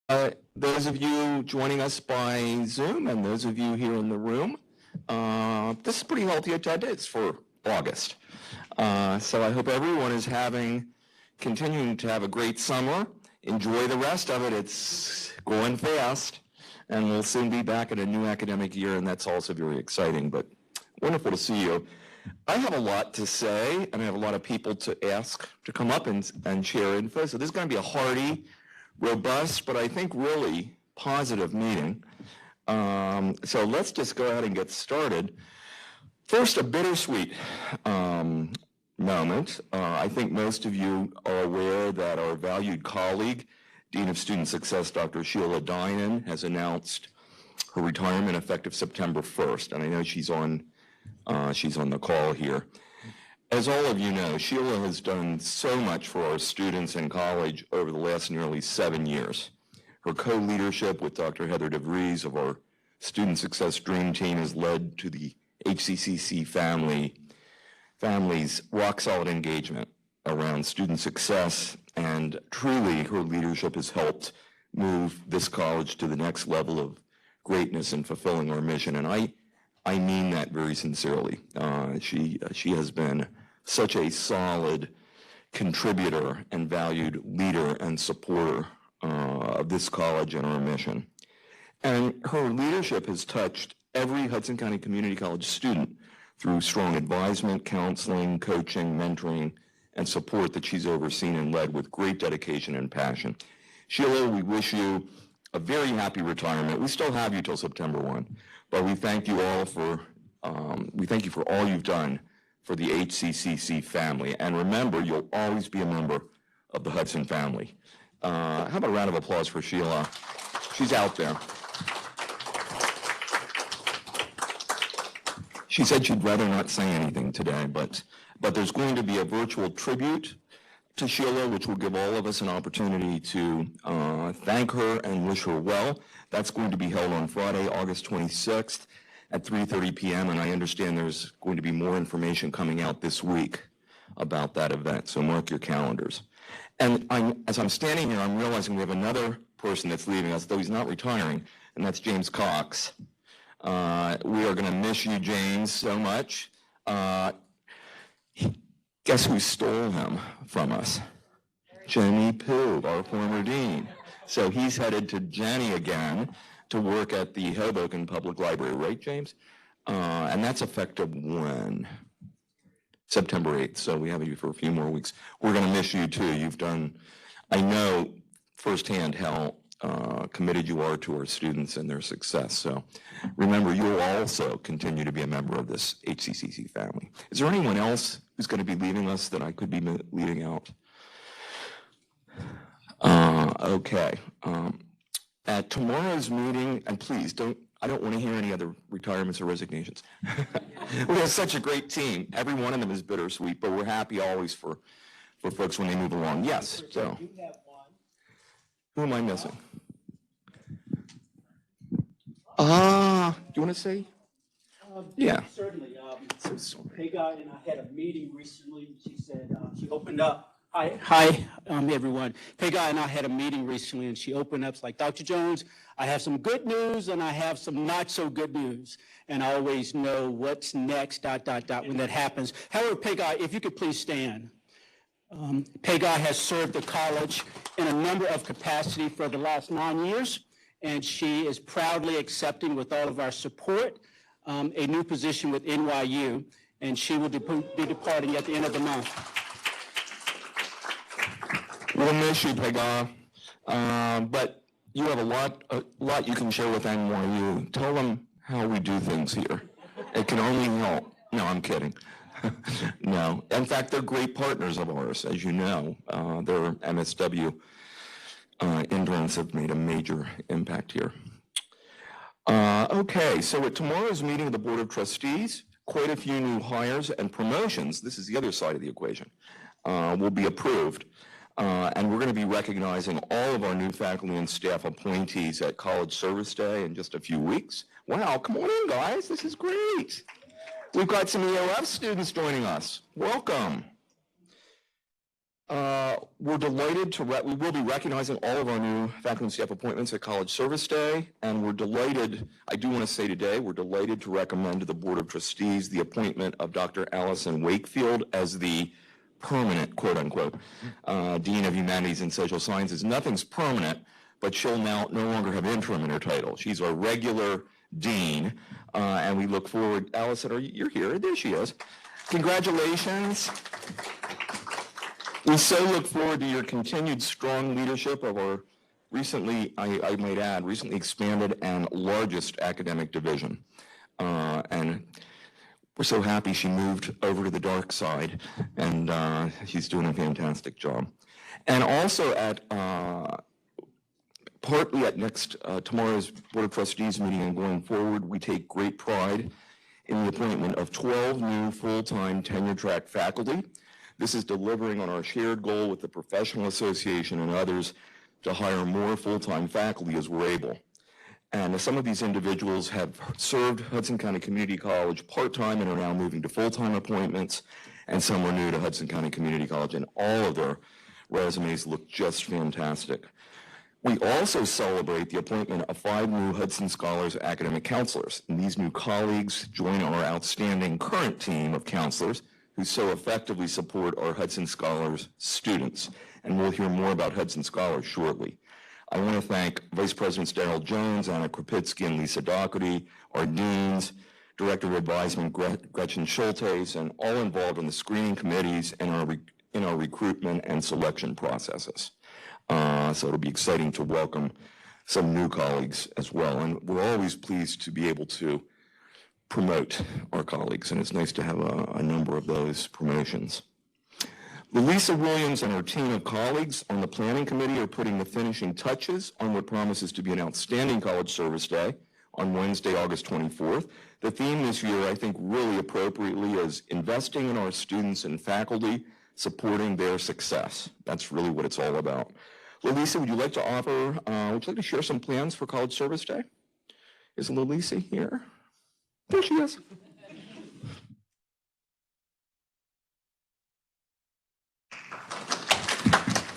Those of you joining us by Zoom and those of you here in the room, this is pretty healthy attendance for August. So I hope everyone is continuing to have a great summer. Enjoy the rest of it. It's going fast, and we'll soon be back in a new academic year, and that's also very exciting, but wonderful to see you. I have a lot to say, and I have a lot of people to ask to come up and share info, so this is going to be a hearty, robust, but I think really positive meeting. So let's just go ahead and get started. First, a bittersweet moment. I think most of you are aware that our valued colleague, Dean of Student Success, Dr. Sheila Dinan, has announced her retirement effective September 1st, and I know she's on the call here. As all of you know, Sheila has done so much for our students in college over the last nearly 7 years. Her co-leadership with Dr. Heather DeVries of our Student Success Dream Team has led to the HCCC family's rock-solid engagement around student success, and truly her leadership has helped move this college to the next level of greatness in fulfilling our mission, and I mean that very sincerely. She has been such a solid contributor and valued leader and supporter of this college and our mission. And her leadership has touched every Hudson County Community College student through strong advisement, counseling, coaching, mentoring, and support that she's overseen and led with great dedication and passion. Sheila, we wish you a very happy retirement. We still have you till September 1, but we thank you all for all you've done for the HCCC family. And remember, you'll always be a member of the Hudson family. How about a round of applause for Sheila? She's out there. She said she'd rather not say anything today, but there's going to be a virtual tribute to Sheila, which will give all of us an opportunity to thank her and wish her well. That's going to be held on Friday, August 26th at 3:30 p.m., and I understand there's going to be more information coming out this week about that event, so mark your calendars. And as I'm standing here, I'm realizing we have another person that's leaving us, though he's not retiring, and that's James Cox. We are going to miss you, James, so much. Guess who stole him from us? Jenny Pooh, our former dean. So he's headed to Jenny again to work at the Hoboken Public Library, right, James? And that's effective when? September 8th, so we have you for a few more weeks. We're going to miss you too. You've done, I know firsthand how committed you are to our students and their success. So remember, you'll also continue to be a member of this HCCC family. Is there anyone else who's going to be leaving us that I could be leaving out? Okay. At tomorrow's meeting, and please I don't want to hear any other retirements or resignations. We have such a great team. Every one of them is bittersweet, but we're happy always for folks when they move along. Yes, so. You have one. Who am I missing? Do you want to say? Yeah. Certainly. Pega and I had a meeting recently. She said she opened up. Hi, everyone. Pega and I had a meeting recently, and she opened up like, Dr. Jones, I have some good news and I have some not so good news, and I always know what's next. ... when that happens. However, Pega, if you could please stand. Pega has served the college in a number of capacities for the last 9 years, and she is proudly accepting, with all of our support, a new position with NYU, and she will be departing at the end of the month. We'll miss you, Pega, but you have a lot you can share with NYU. Tell them how we do things here. It can only help. No, I'm kidding. No. In fact, they're great partners of ours, as you know. Their MSW interns have made a major impact here. Okay, so at tomorrow's meeting of the Board of Trustees, quite a few new hires and promotions, this is the other side of the equation, will be approved. And we're going to be recognizing all of our new faculty and staff appointees at College Service Day in just a few weeks. Wow, come on in, guys. This is great. We've got some EOF students joining us. Welcome. We're delighted to, we will be recognizing all of our new faculty and staff appointments at College Service Day, and we're delighted, I do want to say today, we're delighted to recommend to the Board of Trustees the appointment of Dr. Allison Wakefield as the permanent, quote unquote, Dean of Humanities and Social Sciences. Nothing's permanent, but she'll now no longer have interim in her title. She's our regular dean, and we look forward. Allison, you're here. There she is. Congratulations. We so look forward to your continued strong leadership of our recently, I might add, recently expanded and largest academic division. And we're so happy she moved over to the dark side, and she's doing a fantastic job. And also at partly at tomorrow's Board of Trustees meeting and going forward, we take great pride in the appointment of 12 new full-time tenure-track faculty. This is delivering on our shared goal with the Professional Association and others to hire more full-time faculty as we're able. And some of these individuals have served Hudson County Community College part-time and are now moving to full-time appointments, and some are new to Hudson County Community College, and all of their resumes look just fantastic. We also celebrate the appointment of 5 new Hudson Scholars academic counselors, and these new colleagues join our outstanding current team of counselors who so effectively support our Hudson Scholars students. And we'll hear more about Hudson Scholars shortly. I want to thank Vice Presidents Darrell Jones, Anna Krapitsky, and Lisa Doherty, our deans, Director of Advisement Gretchen Schultes, and all involved in the screening committees and in our recruitment and selection processes. So it'll be exciting to welcome some new colleagues as well. And we're always pleased to be able to promote our colleagues, and it's nice to have a number of those promotions. Lisa Williams and her team of colleagues on the planning committee are putting the finishing touches on what promises to be an outstanding College Service Day on Wednesday, August 24th. The theme this year, I think really appropriately, is investing in our students and faculty, supporting their success. That's really what it's all about. Lisa, would you like to share some plans for College Service Day? Is Lisa here? There she is.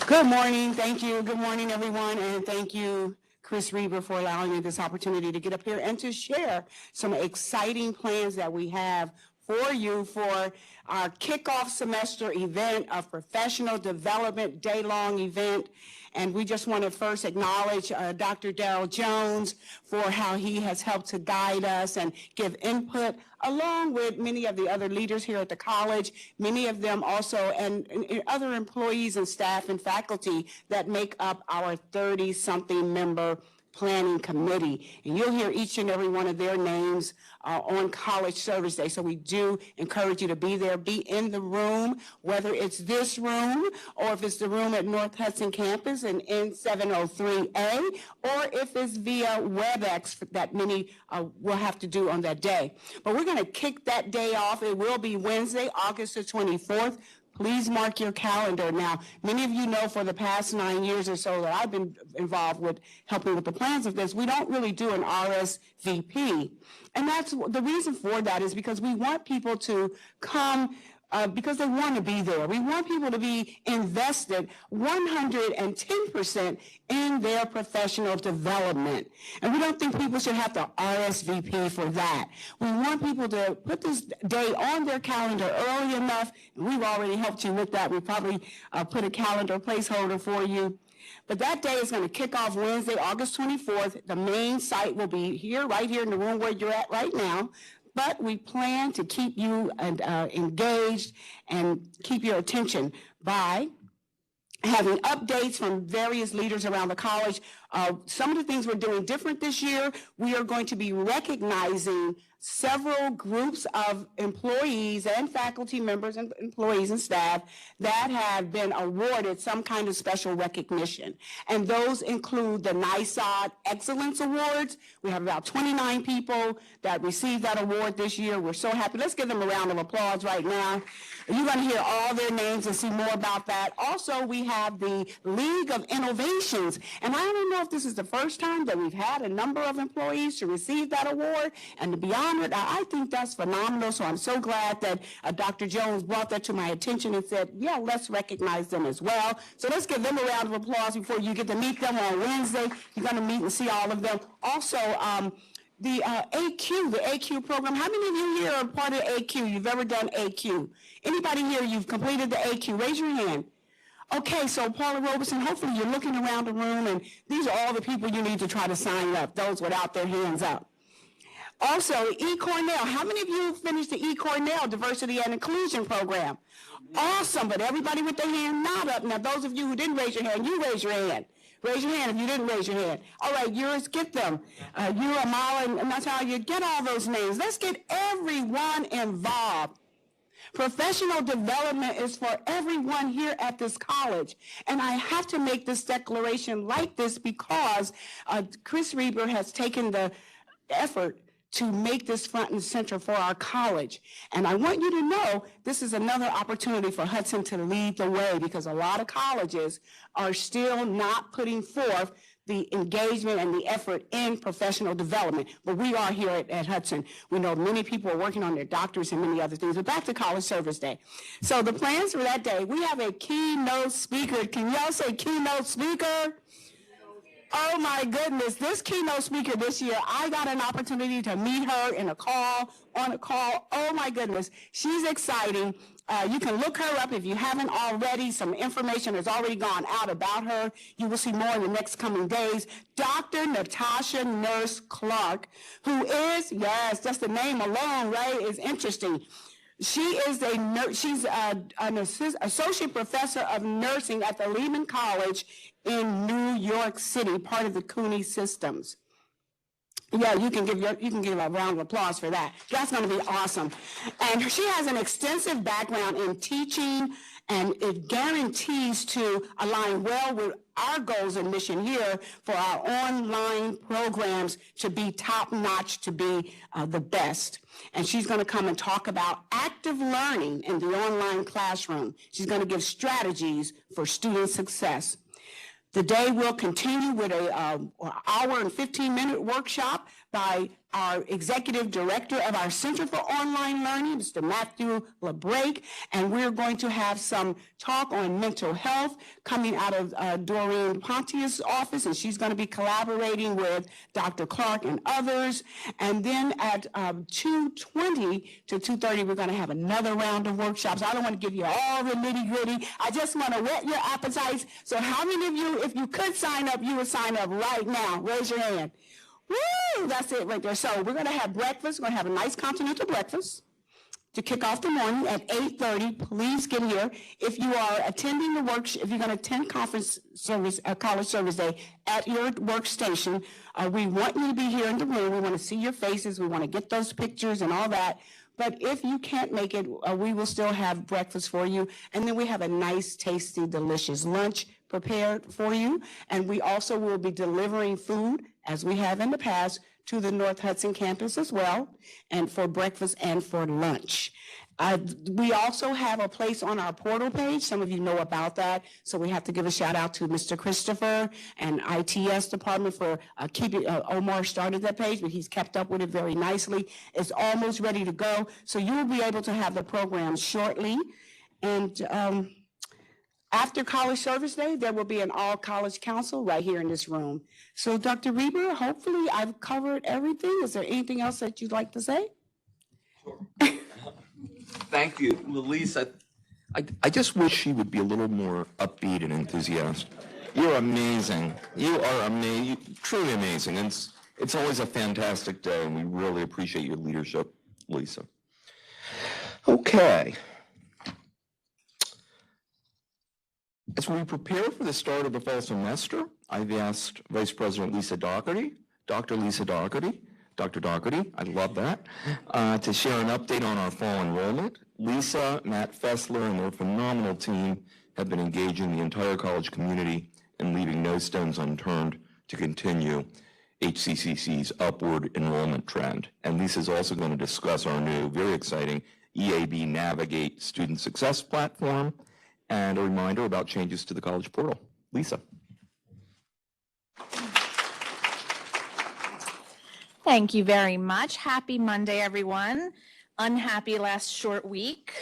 Good morning. Thank you. Good morning, everyone. And thank you, Chris Reber, for allowing me this opportunity to get up here and to share some exciting plans that we have for you for our kickoff semester event, a professional development day-long event. And we just want to first acknowledge Dr. Darrell Jones for how he has helped to guide us and give input, along with many of the other leaders here at the college, many of them also, and other employees and staff and faculty that make up our 30-something member planning committee. And you'll hear each and every one of their names on College Service Day. So we do encourage you to be there, be in the room, whether it's this room or if it's the room at North Hudson campus in N703A, or if it's via WebEx that many will have to do on that day. But we're going to kick that day off. It will be Wednesday, August the 24th. Please mark your calendar. Now, many of you know for the past 9 years or so that I've been involved with helping with the plans of this, we don't really do an RSVP. And that's the reason for that is because we want people to come because they want to be there. We want people to be invested 110% in their professional development. And we don't think people should have to RSVP for that. We want people to put this day on their calendar early enough, and we've already helped you with that. We probably put a calendar placeholder for you. But that day is going to kick off Wednesday, August 24th. The main site will be here, right here in the room where you're at right now. But we plan to keep you engaged and keep your attention by having updates from various leaders around the college. Some of the things we're doing different this year, we are going to be recognizing several groups of employees and faculty members and employees and staff that have been awarded some kind of special recognition. And those include the NISOD Excellence Awards. We have about 29 people that received that award this year. We're so happy. Let's give them a round of applause right now. You're going to hear all their names and see more about that. Also, we have the League of Innovations. And I don't know if this is the first time that we've had a number of employees to receive that award. And to be honest, 100. I think that's phenomenal. So I'm so glad that Dr. Jones brought that to my attention and said, yeah, let's recognize them as well. So let's give them a round of applause before you get to meet them on Wednesday. You're going to meet and see all of them. Also, the AQ program. How many of you here are part of AQ? You've ever done AQ? Anybody here, you've completed the AQ? Raise your hand. Okay, so Paula Robeson, hopefully you're looking around the room, and these are all the people you need to try to sign up, those without their hands up. Also, Cornell. How many of you finished the Cornell Diversity and Inclusion Program? Awesome, but everybody with their hand not up. Now, those of you who didn't raise your hand, you raise your hand. Raise your hand if you didn't raise your hand. All right, yours, get them. You, Amala, and Natasha, get all those names. Let's get everyone involved. Professional development is for everyone here at this college. And I have to make this declaration like this because Chris Reber has taken the effort to make this front and center for our college. And I want you to know this is another opportunity for Hudson to lead the way because a lot of colleges are still not putting forth the engagement and the effort in professional development. But we are here at Hudson. We know many people are working on their doctors and many other things. But back to College Service Day. So the plans for that day, we have a keynote speaker. Can y'all say keynote speaker? Oh my goodness, this keynote speaker this year, I got an opportunity to meet her on a call. Oh my goodness, she's exciting. You can look her up if you haven't already. Some information has already gone out about her. You will see more in the next coming days. Dr. Natasha Nurse Clark, who is, yes, just the name alone, right, is interesting. She is a nurse. She's an associate professor of nursing at the Lehman College in New York City, part of the CUNY systems. Yeah, you can give a round of applause for that. That's going to be awesome. And she has an extensive background in teaching, and it guarantees to align well with our goals and mission here for our online programs to be top-notch, to be the best. And she's going to come and talk about active learning in the online classroom. She's going to give strategies for student success. The day will continue with an hour and 15-minute workshop by our executive director of our Center for Online Learning, Mr. Matthew LeBrake, and we're going to have some talk on mental health coming out of Doreen Pontius' office, and she's going to be collaborating with Dr. Clark and others. And then at 2:20 to 2:30, we're going to have another round of workshops. I don't want to give you all the nitty-gritty. I just want to whet your appetites. So how many of you, if you could sign up, you would sign up right now? Raise your hand. Woo! That's it right there. So we're going to have breakfast. We're going to have a nice continental breakfast to kick off the morning at 8:30. Please get here. If you are attending the workshop, if you're going to attend college service day at your workstation, we want you to be here in the room. We want to see your faces. We want to get those pictures and all that. But if you can't make it, we will still have breakfast for you. And then we have a nice, tasty, delicious lunch prepared for you. And we also will be delivering food, as we have in the past, to the North Hudson campus as well, and for breakfast and for lunch. We also have a place on our portal page. Some of you know about that. So we have to give a shout out to Mr. Christopher and ITS department for keeping, Omar started that page, but he's kept up with it very nicely. It's almost ready to go. So you will be able to have the program shortly. And after College Service Day, there will be an all-college council right here in this room. So Dr. Reber, hopefully I've covered everything. Is there anything else that you'd like to say? Sure. Thank you, Lisa. I just wish she would be a little more upbeat and enthusiastic. You're amazing. You are amazing, truly amazing. And it's always a fantastic day, and we really appreciate your leadership, Lisa. Okay. As we prepare for the start of the fall semester, I've asked Vice President Lisa Doherty, Dr. Lisa Doherty, Dr. Doherty, I love that, to share an update on our fall enrollment. Lisa, Matt Fessler, and their phenomenal team have been engaging the entire college community and leaving no stones unturned to continue HCCC's upward enrollment trend. And Lisa's also going to discuss our new, very exciting EAB Navigate Student Success Platform and a reminder about changes to the college portal. Lisa. Thank you very much. Happy Monday, everyone. Unhappy last short week.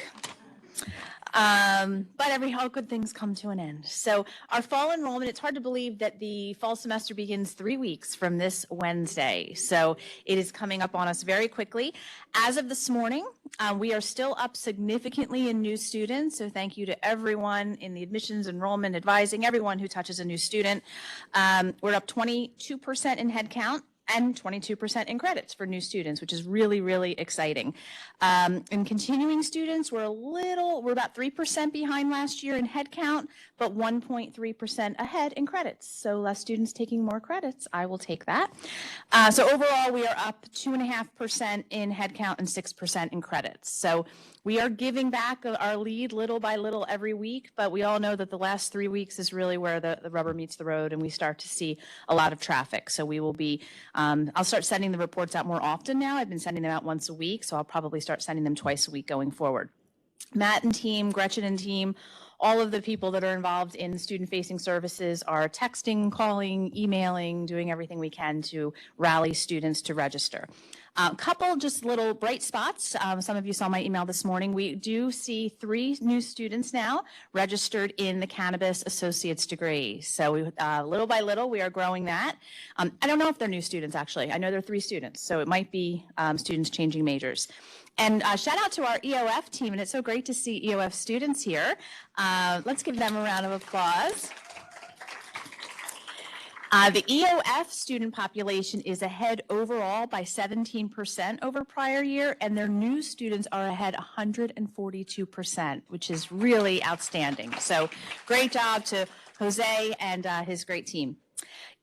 But all good things come to an end. So our fall enrollment, it's hard to believe that the fall semester begins 3 weeks from this Wednesday. So it is coming up on us very quickly. As of this morning, we are still up significantly in new students. So thank you to everyone in the admissions, enrollment, advising, everyone who touches a new student. We're up 22% in head count and 22% in credits for new students, which is really, really exciting. In continuing students, we're about 3% behind last year in head count, but 1.3% ahead in credits. So less students taking more credits, I will take that. So overall, we are up 2.5% in head count and 6% in credits. So we are giving back our lead little by little every week, but we all know that the last 3 weeks is really where the rubber meets the road and we start to see a lot of traffic. So we will be, I'll start sending the reports out more often now. I've been sending them out once a week, so I'll probably start sending them twice a week going forward. Matt and team, Gretchen and team, all of the people that are involved in student-facing services are texting, calling, emailing, doing everything we can to rally students to register. A couple just little bright spots. Some of you saw my email this morning. We do see 3 new students now registered in the Cannabis Associate's degree. So little by little, we are growing that. I don't know if they're new students, actually. I know they're 3 students, so it might be students changing majors. And shout out to our EOF team, and it's so great to see EOF students here. Let's give them a round of applause. The EOF student population is ahead overall by 17% over prior year, and their new students are ahead 142%, which is really outstanding. So great job to Jose and his great team.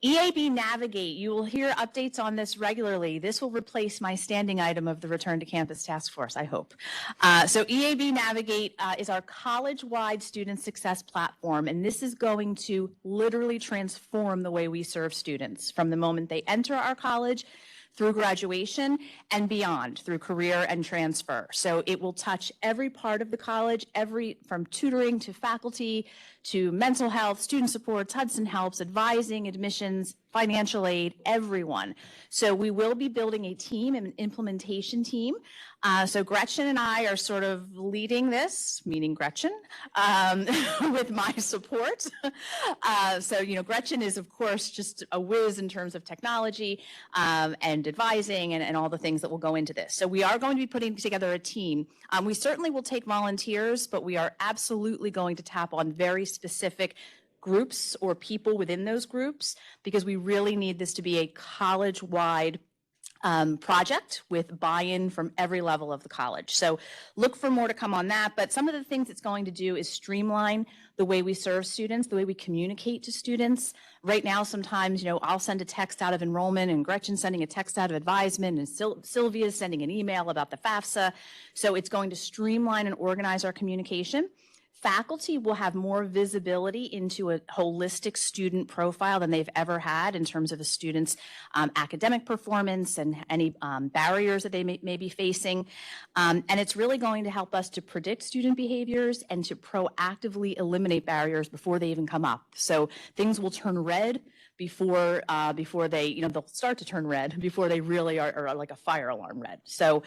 EAB Navigate, you will hear updates on this regularly. This will replace my standing item of the Return to Campus Task Force, I hope. So EAB Navigate is our college-wide student success platform, and this is going to literally transform the way we serve students from the moment they enter our college through graduation and beyond, through career and transfer. So it will touch every part of the college, from tutoring to faculty to mental health, student supports, Hudson Helps, advising, admissions, financial aid, everyone. So we will be building a team, an implementation team. So Gretchen and I are sort of leading this, meaning Gretchen, with my support. So, Gretchen is, of course, just a whiz in terms of technology and advising and all the things that will go into this. So we are going to be putting together a team. We certainly will take volunteers, but we are absolutely going to tap on very specific groups or people within those groups, because we really need this to be a college-wide project with buy-in from every level of the college. So look for more to come on that. But some of the things it's going to do is streamline the way we serve students, the way we communicate to students. Right now, sometimes, I'll send a text out of enrollment and Gretchen's sending a text out of advisement and Sylvia's sending an email about the FAFSA. So it's going to streamline and organize our communication. Faculty will have more visibility into a holistic student profile than they've ever had in terms of a student's academic performance and any barriers that they may be facing. And it's really going to help us to predict student behaviors and to proactively eliminate barriers before they even come up. So things will turn red before they, they'll start to turn red before they really are like a fire alarm red. So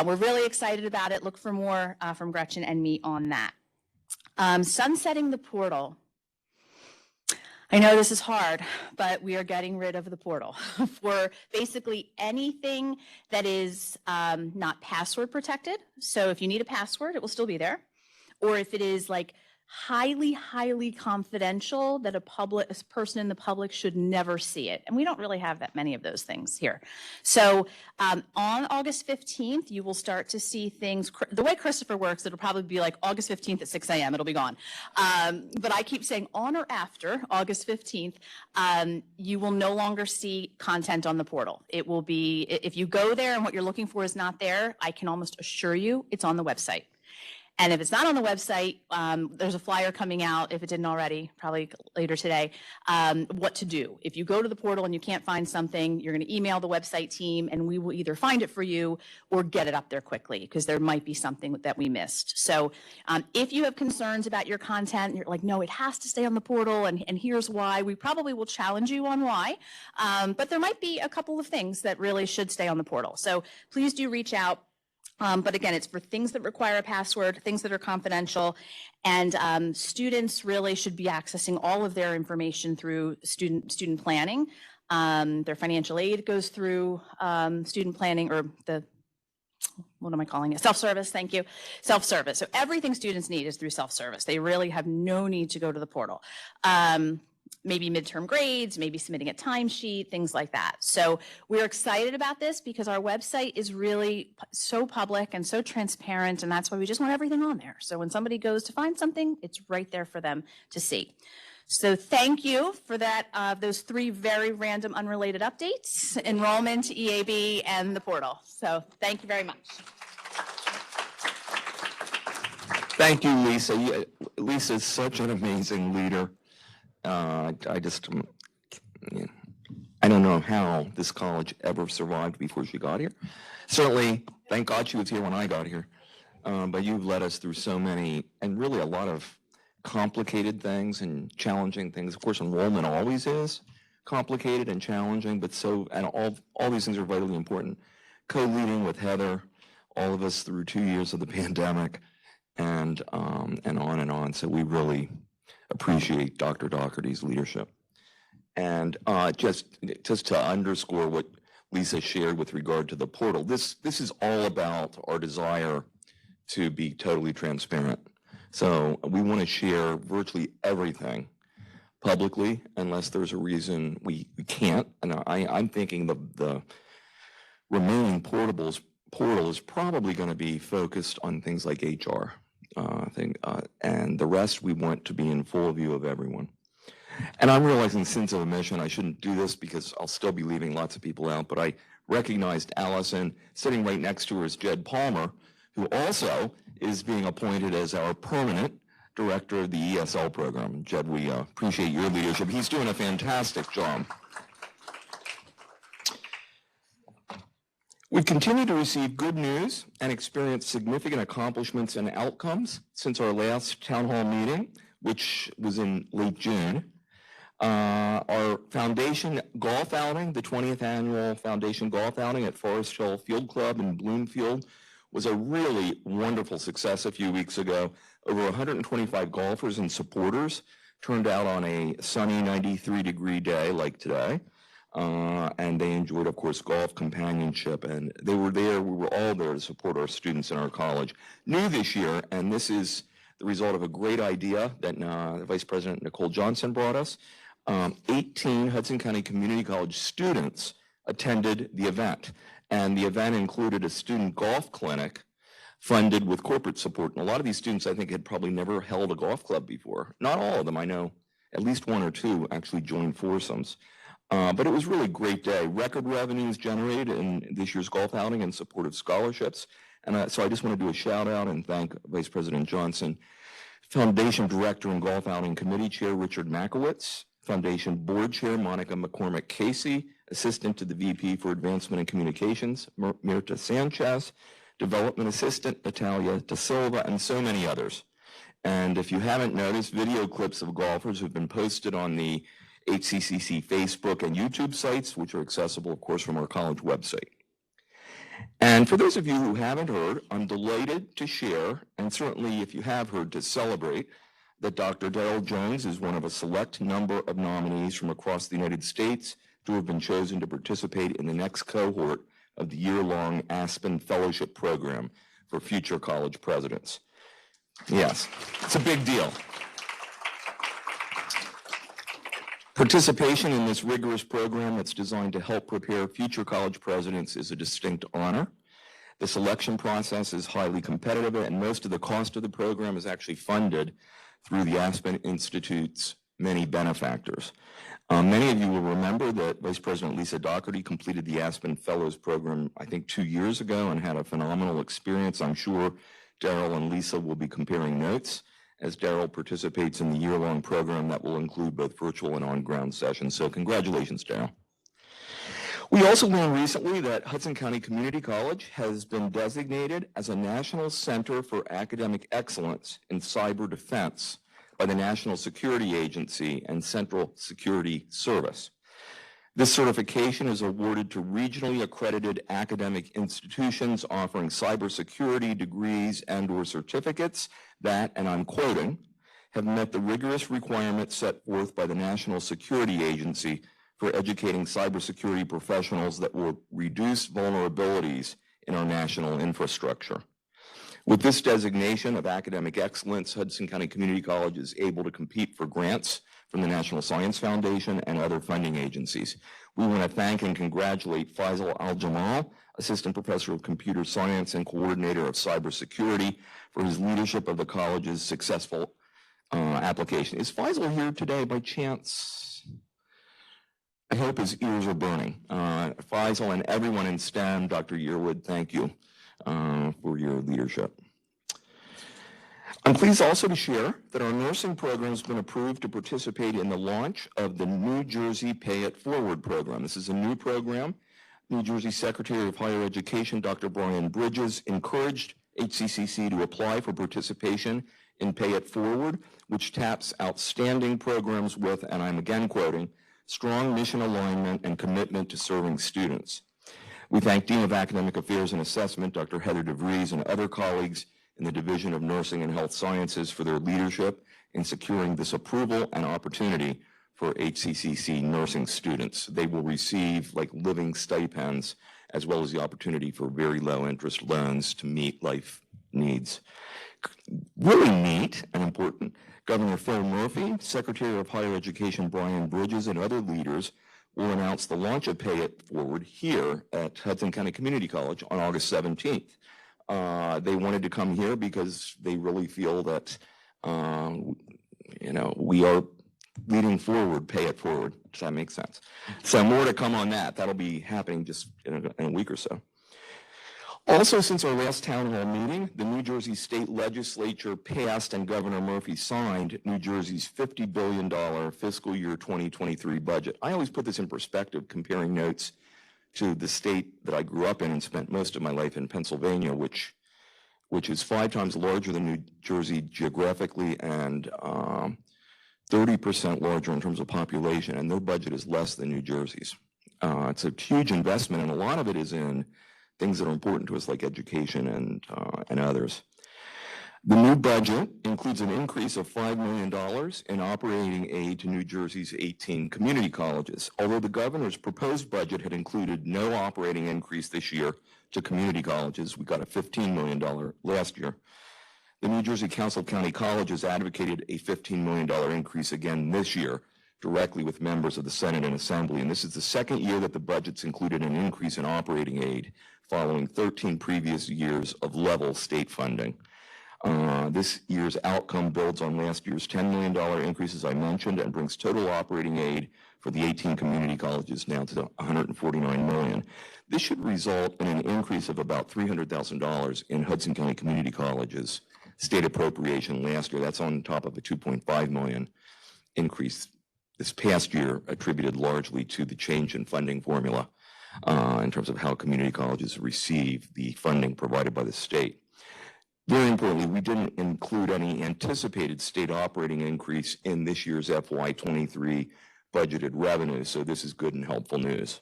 we're really excited about it. Look for more from Gretchen and me on that. Sunsetting the portal. I know this is hard, but we are getting rid of the portal for basically anything that is not password protected. So if you need a password, it will still be there. Or if it is like highly, highly confidential that a person in the public should never see it. And we don't really have that many of those things here. So on August 15th, you will start to see things, the way Christopher works, it'll probably be like August 15th at 6 a.m. It'll be gone. But I keep saying on or after August 15th, you will no longer see content on the portal. It will be, if you go there and what you're looking for is not there, I can almost assure you it's on the website. And if it's not on the website, there's a flyer coming out, if it didn't already, probably later today, what to do. If you go to the portal and you can't find something, you're going to email the website team, and we will either find it for you or get it up there quickly, because there might be something that we missed. So if you have concerns about your content, and you're like, no, it has to stay on the portal, and here's why, we probably will challenge you on why. But there might be a couple of things that really should stay on the portal. So please do reach out. But again, it's for things that require a password, things that are confidential, and students really should be accessing all of their information through student planning. Their financial aid goes through student planning, or what am I calling it? Self-service, thank you. Self-service. So everything students need is through self-service. They really have no need to go to the portal. Maybe midterm grades, maybe submitting a timesheet, things like that. So we're excited about this because our website is really so public and so transparent, and that's why we just want everything on there. So when somebody goes to find something, it's right there for them to see. So thank you for that, those three very random, unrelated updates: enrollment, EAB, and the portal. So thank you very much. Thank you, Lisa. Lisa is such an amazing leader. I don't know how this college ever survived before she got here. Certainly, thank God she was here when I got here. But you've led us through so many, and really a lot of complicated things and challenging things. Of course, enrollment always is complicated and challenging, but and all these things are vitally important. Co-leading with Heather, all of us through 2 years of the pandemic, and on and on. So we really appreciate Dr. Doherty's leadership. And just to underscore what Lisa shared with regard to the portal, this is all about our desire to be totally transparent. So we want to share virtually everything publicly unless there's a reason we can't. And I'm thinking the remaining portal is probably going to be focused on things like HR. And the rest we want to be in full view of everyone. And I'm realizing, since of omission, I shouldn't do this because I'll still be leaving lots of people out, but I recognized Allison. Sitting right next to her is Jed Palmer, who also is being appointed as our permanent director of the ESL program. Jed, we appreciate your leadership. He's doing a fantastic job. We've continued to receive good news and experience significant accomplishments and outcomes since our last town hall meeting, which was in late June. Our foundation golf outing, the 20th annual foundation golf outing at Forest Hill Field Club in Bloomfield, was a really wonderful success a few weeks ago. Over 125 golfers and supporters turned out on a sunny 93-degree day like today. And they enjoyed, of course, golf companionship, and we were all there to support our students in our college. New this year, and this is the result of a great idea that Vice President Nicole Johnson brought us, 18 Hudson County Community College students attended the event, and the event included a student golf clinic funded with corporate support. And a lot of these students, I think, had probably never held a golf club before. Not all of them, I know at least one or two actually joined foursomes. But it was really a great day. Record revenues generated in this year's golf outing in support of scholarships. And so I just want to do a shout out and thank Vice President Johnson, Foundation Director and Golf Outing Committee Chair Richard Makowitz, Foundation Board Chair Monica McCormick Casey, Assistant to the VP for Advancement and Communications, Mirta Sanchez, Development Assistant Natalia Da Silva, and so many others. And if you haven't noticed, video clips of golfers have been posted on the HCCC Facebook and YouTube sites, which are accessible, of course, from our college website. And for those of you who haven't heard, I'm delighted to share, and certainly if you have heard, to celebrate, that Dr. Darrell Jones is one of a select number of nominees from across the United States to have been chosen to participate in the next cohort of the year-long Aspen Fellowship Program for future college presidents. Yes, it's a big deal. Participation in this rigorous program that's designed to help prepare future college presidents is a distinct honor. The selection process is highly competitive, and most of the cost of the program is actually funded through the Aspen Institute's many benefactors. Many of you will remember that Vice President Lisa Doherty completed the Aspen Fellows Program, I think, 2 years ago and had a phenomenal experience. I'm sure Daryl and Lisa will be comparing notes as Daryl participates in the year-long program that will include both virtual and on-ground sessions. So congratulations, Daryl. We also learned recently that Hudson County Community College has been designated as a National Center for Academic Excellence in Cyber Defense by the National Security Agency and Central Security Service. This certification is awarded to regionally accredited academic institutions offering cybersecurity degrees and/or certificates that, and I'm quoting, have met the rigorous requirements set forth by the National Security Agency for educating cybersecurity professionals that will reduce vulnerabilities in our national infrastructure. With this designation of academic excellence, Hudson County Community College is able to compete for grants from the National Science Foundation and other funding agencies. We want to thank and congratulate Faisal Al-Jamal, Assistant Professor of Computer Science and Coordinator of Cybersecurity, for his leadership of the college's successful application. Is Faisal here today by chance? I hope his ears are burning. Faisal and everyone in STEM, Dr. Yearwood, thank you for your leadership. I'm pleased also to share that our nursing program has been approved to participate in the launch of the New Jersey Pay It Forward program. This is a new program. New Jersey Secretary of Higher Education, Dr. Brian Bridges, encouraged HCCC to apply for participation in Pay It Forward, which taps outstanding programs with, and I'm again quoting, strong mission alignment and commitment to serving students. We thank Dean of Academic Affairs and Assessment, Dr. Heather DeVries, and other colleagues in the Division of Nursing and Health Sciences for their leadership in securing this approval and opportunity for HCCC nursing students. They will receive like living stipends as well as the opportunity for very low interest loans to meet life needs. Really neat and important, Governor Phil Murphy, Secretary of Higher Education Brian Bridges, and other leaders will announce the launch of Pay It Forward here at Hudson County Community College on August 17th. They wanted to come here because they really feel that, we are leading forward, Pay It Forward. Does that make sense? So more to come on that. That'll be happening just in a week or so. Also, since our last town hall meeting, the New Jersey State Legislature passed and Governor Murphy signed New Jersey's $50 billion fiscal year 2023 budget. I always put this in perspective, comparing notes to the state that I grew up in and spent most of my life in, Pennsylvania, which is 5 times larger than New Jersey geographically and 30% larger in terms of population, and their budget is less than New Jersey's. It's a huge investment, and a lot of it is in things that are important to us, like education and others. The new budget includes an increase of $5 million in operating aid to New Jersey's 18 community colleges. Although the governor's proposed budget had included no operating increase this year to community colleges, we got a $15 million last year. The New Jersey Council of County Colleges advocated a $15 million increase again this year, directly with members of the Senate and Assembly. And this is the second year that the budget's included an increase in operating aid, following 13 previous years of level state funding. This year's outcome builds on last year's $10 million increase, as I mentioned, and brings total operating aid for the 18 community colleges now to $149 million. This should result in an increase of about $300,000 in Hudson County Community College's state appropriation last year. That's on top of a $2.5 million increase this past year, attributed largely to the change in funding formula in terms of how community colleges receive the funding provided by the state. Very importantly, we didn't include any anticipated state operating increase in this year's FY23 budgeted revenue, so this is good and helpful news.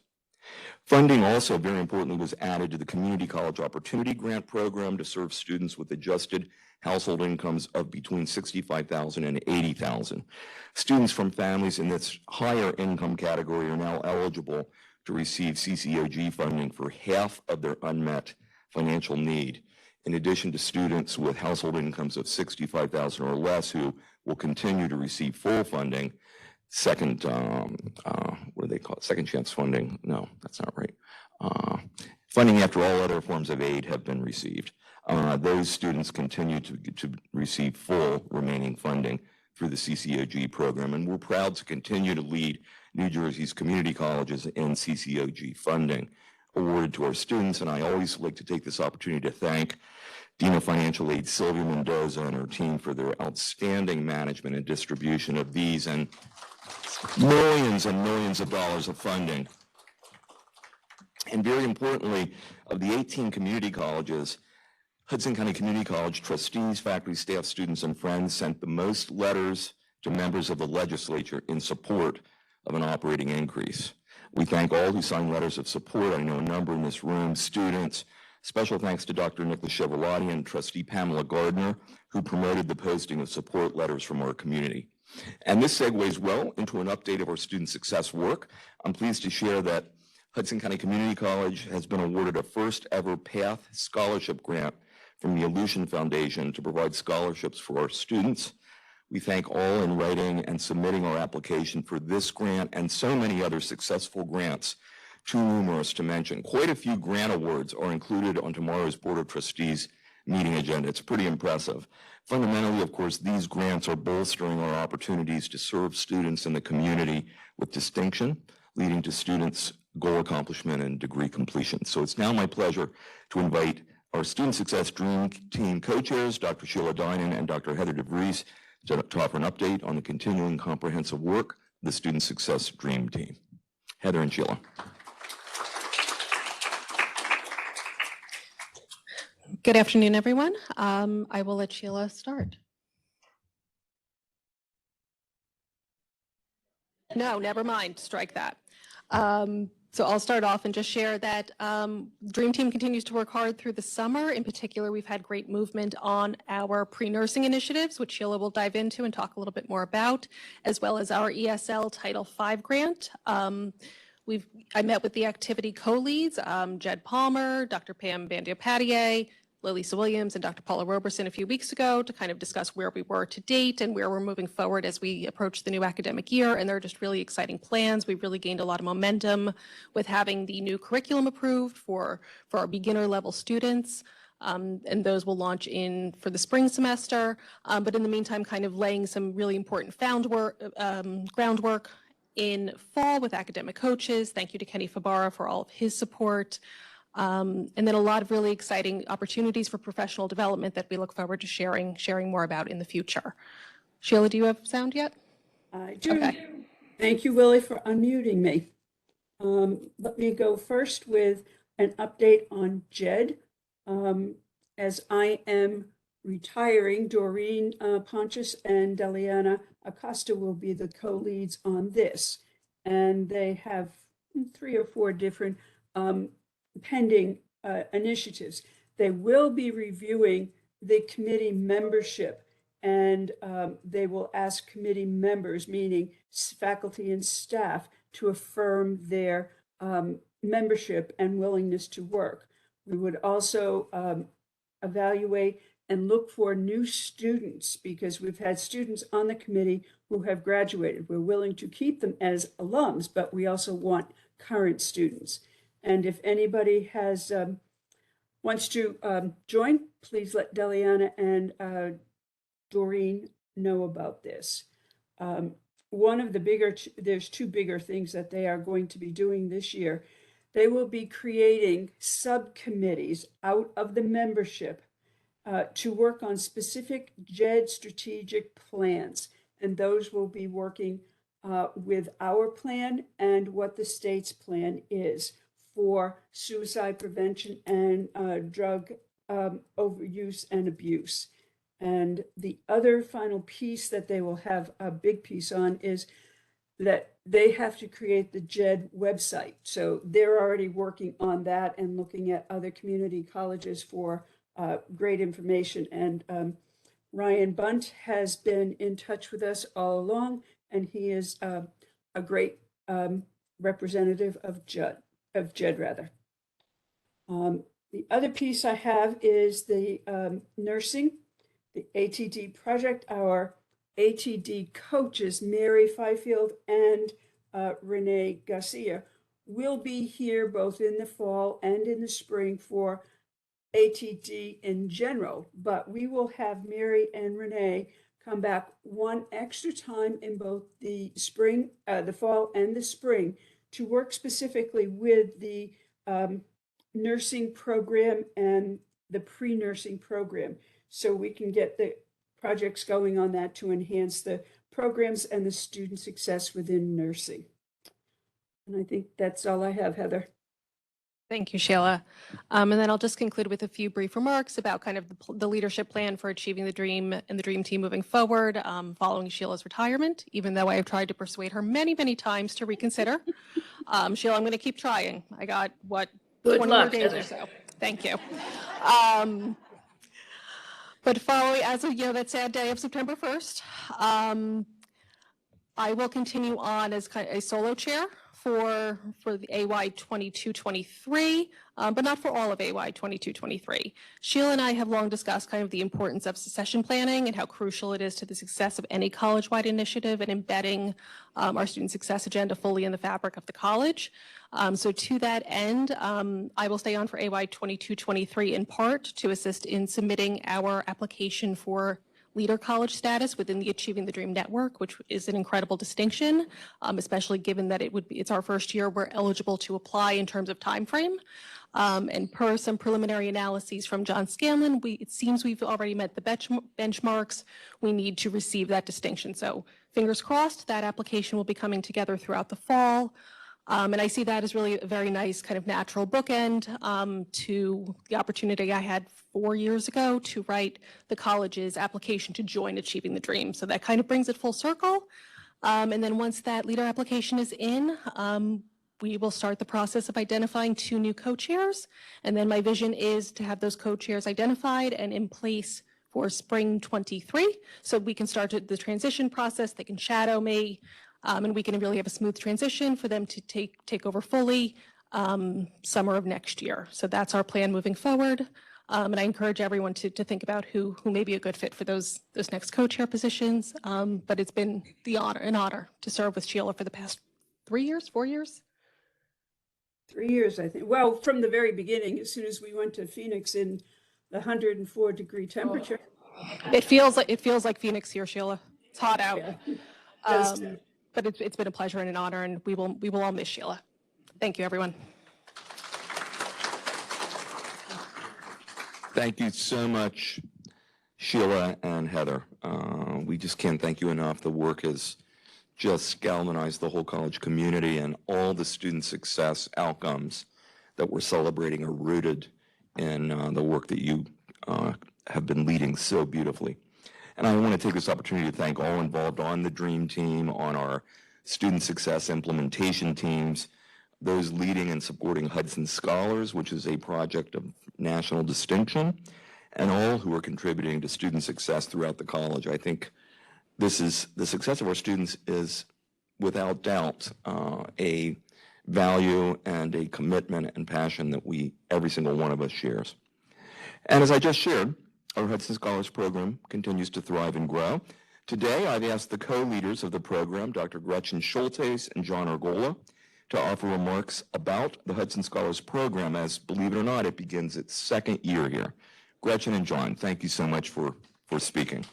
Funding also, very importantly, was added to the Community College Opportunity Grant Program to serve students with adjusted household incomes of between $65,000 and $80,000. Students from families in this higher income category are now eligible to receive CCOG funding for half of their unmet financial need, in addition to students with household incomes of $65,000 or less who will continue to receive full funding. Second, what do they call it? Second chance funding? No, that's not right. Funding after all other forms of aid have been received. Those students continue to receive full remaining funding through the CCOG program, and we're proud to continue to lead New Jersey's community colleges in CCOG funding awarded to our students. And I always like to take this opportunity to thank Dean of Financial Aid Sylvia Mendoza and her team for their outstanding management and distribution of these and millions and millions of dollars of funding. And very importantly, of the 18 community colleges, Hudson County Community College trustees, faculty, staff, students, and friends sent the most letters to members of the legislature in support of an operating increase. We thank all who signed letters of support. I know a number in this room, students. Special thanks to Dr. Nicholas Chevelati and Trustee Pamela Gardner, who promoted the posting of support letters from our community. And this segues well into an update of our student success work. I'm pleased to share that Hudson County Community College has been awarded a first ever PATH scholarship grant from the Aleutian Foundation to provide scholarships for our students. We thank all in writing and submitting our application for this grant and so many other successful grants, too numerous to mention. Quite a few grant awards are included on tomorrow's Board of Trustees meeting agenda. It's pretty impressive. Fundamentally, of course, these grants are bolstering our opportunities to serve students in the community with distinction, leading to students' goal accomplishment and degree completion. So it's now my pleasure to invite our Student Success Dream Team co-chairs, Dr. Sheila Dinan and Dr. Heather DeVries, to offer an update on the continuing comprehensive work of the Student Success Dream Team. Heather and Sheila. Good afternoon, everyone. I will let Sheila start. No, never mind. Strike that. So I'll start off and just share that Dream Team continues to work hard through the summer. In particular, we've had great movement on our pre-nursing initiatives, which Sheila will dive into and talk a little bit more about, as well as our ESL Title V grant. I met with the activity co-leads, Jed Palmer, Dr. Pam Bandiopatier, Lisa Williams, and Dr. Paula Roberson a few weeks ago to kind of discuss where we were to date and where we're moving forward as we approach the new academic year. And they're just really exciting plans. We've really gained a lot of momentum with having the new curriculum approved for our beginner level students. And those will launch for the spring semester. But in the meantime, kind of laying some really important groundwork in fall with academic coaches. Thank you to Kenny Fabara for all of his support. And then a lot of really exciting opportunities for professional development that we look forward to sharing more about in the future. Sheila, do you have sound yet? I do. Okay. Thank you, Willie, for unmuting me. Let me go first with an update on Jed. As I am retiring, Doreen Pontius and Deliana Acosta will be the co-leads on this. And they have 3 or 4 different pending initiatives. They will be reviewing the committee membership, and they will ask committee members, meaning faculty and staff, to affirm their membership and willingness to work. We would also evaluate and look for new students, because we've had students on the committee who have graduated. We're willing to keep them as alums, but we also want current students. And if anybody wants to join, please let Deliana and Doreen know about this. One of the there's 2 bigger things that they are going to be doing this year. They will be creating subcommittees out of the membership to work on specific JED strategic plans. And those will be working with our plan and what the state's plan is for suicide prevention and drug overuse and abuse. And the other final piece that they will have a big piece on is that they have to create the JED website. So they're already working on that and looking at other community colleges for great information. And Ryan Bunt has been in touch with us all along, and he is a great representative of JED. The other piece I have is the nursing, the ATD project. Our ATD coaches, Mary Fifield and Renee Garcia, will be here both in the fall and in the spring for ATD in general, but we will have Mary and Renee come back one extra time in both the spring, the fall and the spring, to work specifically with the nursing program and the pre-nursing program. So we can get the projects going on that to enhance the programs and the student success within nursing. And I think that's all I have, Heather. Thank you, Sheila. And then I'll just conclude with a few brief remarks about kind of the leadership plan for achieving the dream and the dream team moving forward following Sheila's retirement, even though I have tried to persuade her many, many times to reconsider. Sheila, I'm going to keep trying. I got, what, Good 20 luck, more days Heather. or so. Thank you. But following, as of, that sad day of September 1st, I will continue on as kind of a solo chair for the AY 22-23, but not for all of AY 22-23. Sheila and I have long discussed kind of the importance of succession planning and how crucial it is to the success of any college-wide initiative and embedding our student success agenda fully in the fabric of the college. So to that end, I will stay on for AY 22-23 in part to assist in submitting our application for leader college status within the Achieving the Dream Network, which is an incredible distinction, especially given that it's our first year we're eligible to apply in terms of time frame. And per some preliminary analyses from John Scanlon, it seems we've already met the benchmarks. We need to receive that distinction. So fingers crossed, that application will be coming together throughout the fall. And I see that as really a very nice kind of natural bookend to the opportunity I had 4 years ago to write the college's application to join Achieving the Dream. So that kind of brings it full circle. And then once that leader application is in, we will start the process of identifying 2 new co-chairs. And then my vision is to have those co-chairs identified and in place for spring 23. So we can start the transition process. They can shadow me. And we can really have a smooth transition for them to take over fully summer of next year. So that's our plan moving forward. And I encourage everyone to think about who may be a good fit for those next co-chair positions. But it's been an honor to serve with Sheila for the past 3 years, 4 years. 3 years, I think. Well, from the very beginning, as soon as we went to Phoenix in the 104-degree temperature. It feels like Phoenix here, Sheila. It's hot out. Yeah. But it's been a pleasure and an honor, and we will all miss Sheila. Thank you, everyone. Thank you so much, Sheila and Heather. We just can't thank you enough. The work has just galvanized the whole college community, and all the student success outcomes that we're celebrating are rooted in the work that you have been leading so beautifully. And I want to take this opportunity to thank all involved on the Dream Team, on our student success implementation teams, those leading and supporting Hudson Scholars, which is a project of national distinction, and all who are contributing to student success throughout the college. I think the success of our students is without doubt a value and a commitment and passion that every single one of us shares. And as I just shared, our Hudson Scholars Program continues to thrive and grow. Today, I've asked the co-leaders of the program, Dr. Gretchen Schultes and John Argola, to offer remarks about the Hudson Scholars Program, as, believe it or not, it begins its 2nd year here. Gretchen and John, thank you so much for speaking.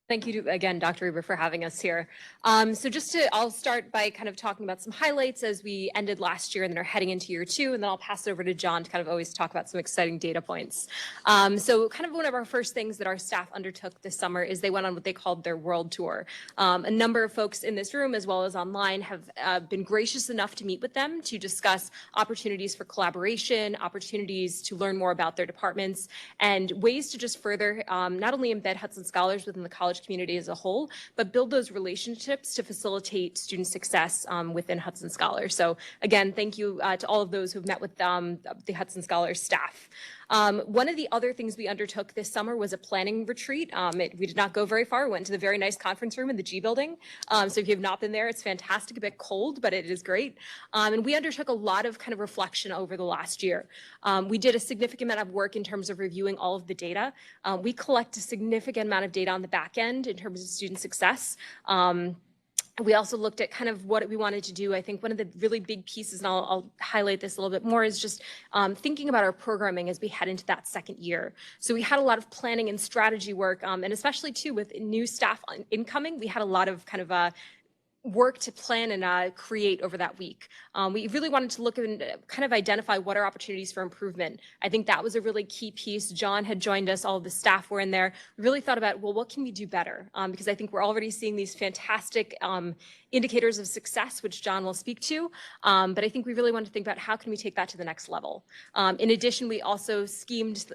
Thank you again, Dr. Reber, for having us here. I'll start by kind of talking about some highlights as we ended last year and then are heading into year 2, and then I'll pass it over to John to kind of always talk about some exciting data points. So kind of one of our first things that our staff undertook this summer is they went on what they called their world tour. A number of folks in this room as well as online have been gracious enough to meet with them to discuss opportunities for collaboration, opportunities to learn more about their departments, and ways to just further not only embed Hudson Scholars within the college community as a whole, but build those relationships to facilitate student success within Hudson Scholars. So again, thank you to all of those who've met with the Hudson Scholars staff. One of the other things we undertook this summer was a planning retreat. We did not go very far. We went to the very nice conference room in the G building. So if you have not been there, it's fantastic, a bit cold, but it is great. And we undertook a lot of kind of reflection over the last year. We did a significant amount of work in terms of reviewing all of the data. We collect a significant amount of data on the back end in terms of student success. We also looked at kind of what we wanted to do. I think one of the really big pieces, and I'll highlight this a little bit more, is just thinking about our programming as we head into that 2nd year. So we had a lot of planning and strategy work, and especially too with new staff incoming, we had a lot of kind of work to plan and create over that week. We really wanted to look and kind of identify what are opportunities for improvement. I think that was a really key piece. John had joined us, all of the staff were in there. We really thought about, well, what can we do better? Because I think we're already seeing these fantastic indicators of success, which John will speak to. But I think we really wanted to think about how can we take that to the next level. In addition, we also schemed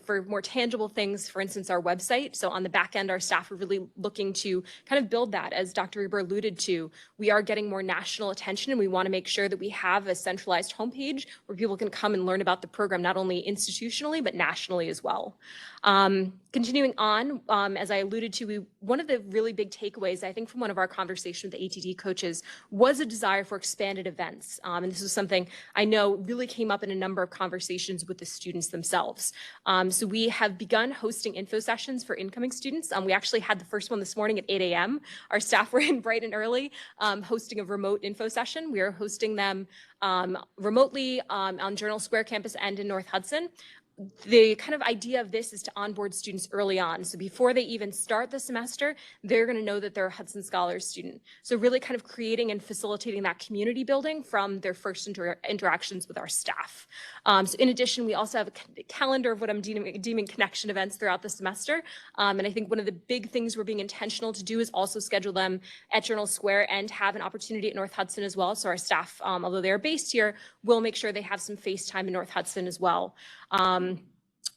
for more tangible things, for instance, our website. So on the back end, our staff are really looking to kind of build that. As Dr. Reber alluded to, we are getting more national attention, and we want to make sure that we have a centralized homepage where people can come and learn about the program, not only institutionally, but nationally as well. Continuing on, as I alluded to, one of the really big takeaways, I think, from one of our conversations with the ATD coaches was a desire for expanded events. And this was something I know really came up in a number of conversations with the students themselves. So we have begun hosting info sessions for incoming students. We actually had the first one this morning at 8 a.m. Our staff were in bright and early, hosting a remote info session. We are hosting them remotely on Journal Square campus and in North Hudson. The kind of idea of this is to onboard students early on. So before they even start the semester, they're going to know that they're a Hudson Scholars student. So really kind of creating and facilitating that community building from their first interactions with our staff. So in addition, we also have a calendar of what I'm deeming connection events throughout the semester. And I think one of the big things we're being intentional to do is also schedule them at Journal Square and have an opportunity at North Hudson as well. So our staff, although they're based here, will make sure they have some face time in North Hudson as well.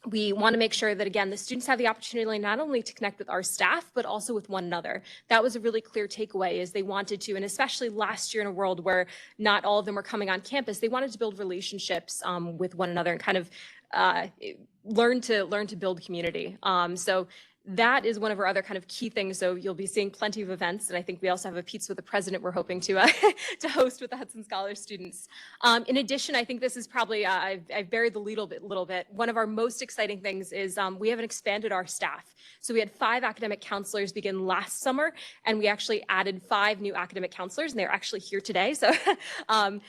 We want to make sure that, again, the students have the opportunity not only to connect with our staff, but also with one another. That was a really clear takeaway, is they wanted to, and especially last year in a world where not all of them were coming on campus, they wanted to build relationships with one another and kind of learn to build community. So that is one of our other kind of key things. So you'll be seeing plenty of events, and I think we also have a pizza with the president we're hoping to to host with the Hudson Scholars students. In addition, I think this is probably I've buried the lead a little bit. One of our most exciting things is we haven't expanded our staff. So we had 5 academic counselors begin last summer, and we actually added 5 new academic counselors, and they're actually here today. So I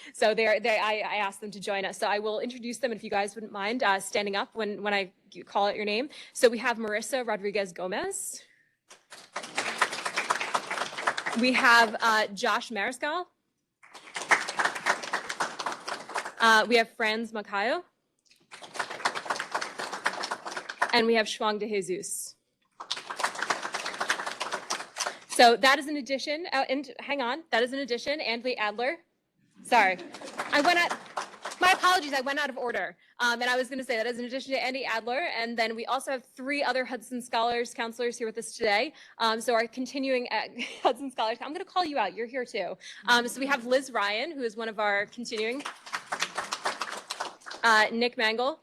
asked them to join us. So I will introduce them, if you guys wouldn't mind standing up when I call out your name. So we have Marissa Rodriguez Gomez. We have Josh Mariscal. We have Franz Macayo. And we have Shuang de Jesus. So that is an addition, and hang on, that is an addition, Andy Adler. Sorry, my apologies, I went out of order. And I was going to say that as an addition to Andy Adler. And then we also have 3 other Hudson Scholars counselors here with us today. So our continuing Hudson Scholars, I'm going to call you out. You're here too. So we have Liz Ryan, who is one of our continuing. Nick Mangle.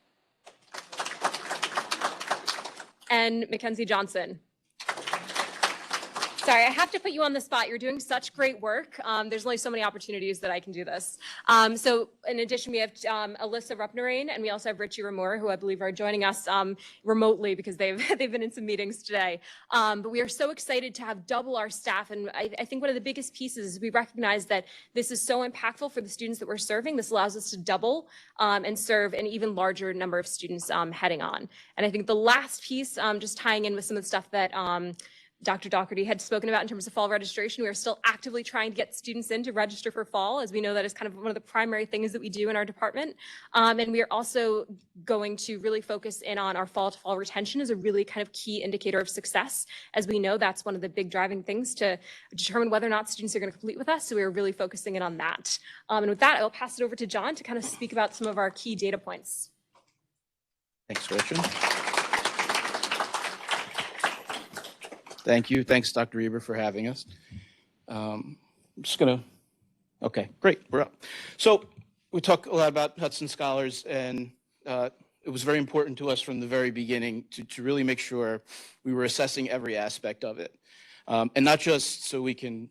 And Mackenzie Johnson. Sorry, I have to put you on the spot. You're doing such great work. There's only so many opportunities that I can do this. So in addition, we have Alyssa Ruppnerain, and we also have Richie Ramore, who I believe are joining us remotely because they've been in some meetings today. But we are so excited to have double our staff. And I think one of the biggest pieces is we recognize that this is so impactful for the students that we're serving. This allows us to double and serve an even larger number of students heading on. And I think the last piece, just tying in with some of the stuff that Dr. Doherty had spoken about in terms of fall registration. We are still actively trying to get students in to register for fall, as we know that is kind of one of the primary things that we do in our department. And we are also going to really focus in on our fall to fall retention as a really kind of key indicator of success. As we know, that's one of the big driving things to determine whether or not students are going to complete with us. So we are really focusing in on that. And with that, I'll pass it over to John to kind of speak about some of our key data points. Thanks, Gretchen. Thank you. Thanks, Dr. Reber, for having us. I'm just okay, great, we're up. So we talk a lot about Hudson Scholars, and it was very important to us from the very beginning to really make sure we were assessing every aspect of it. And not just so we can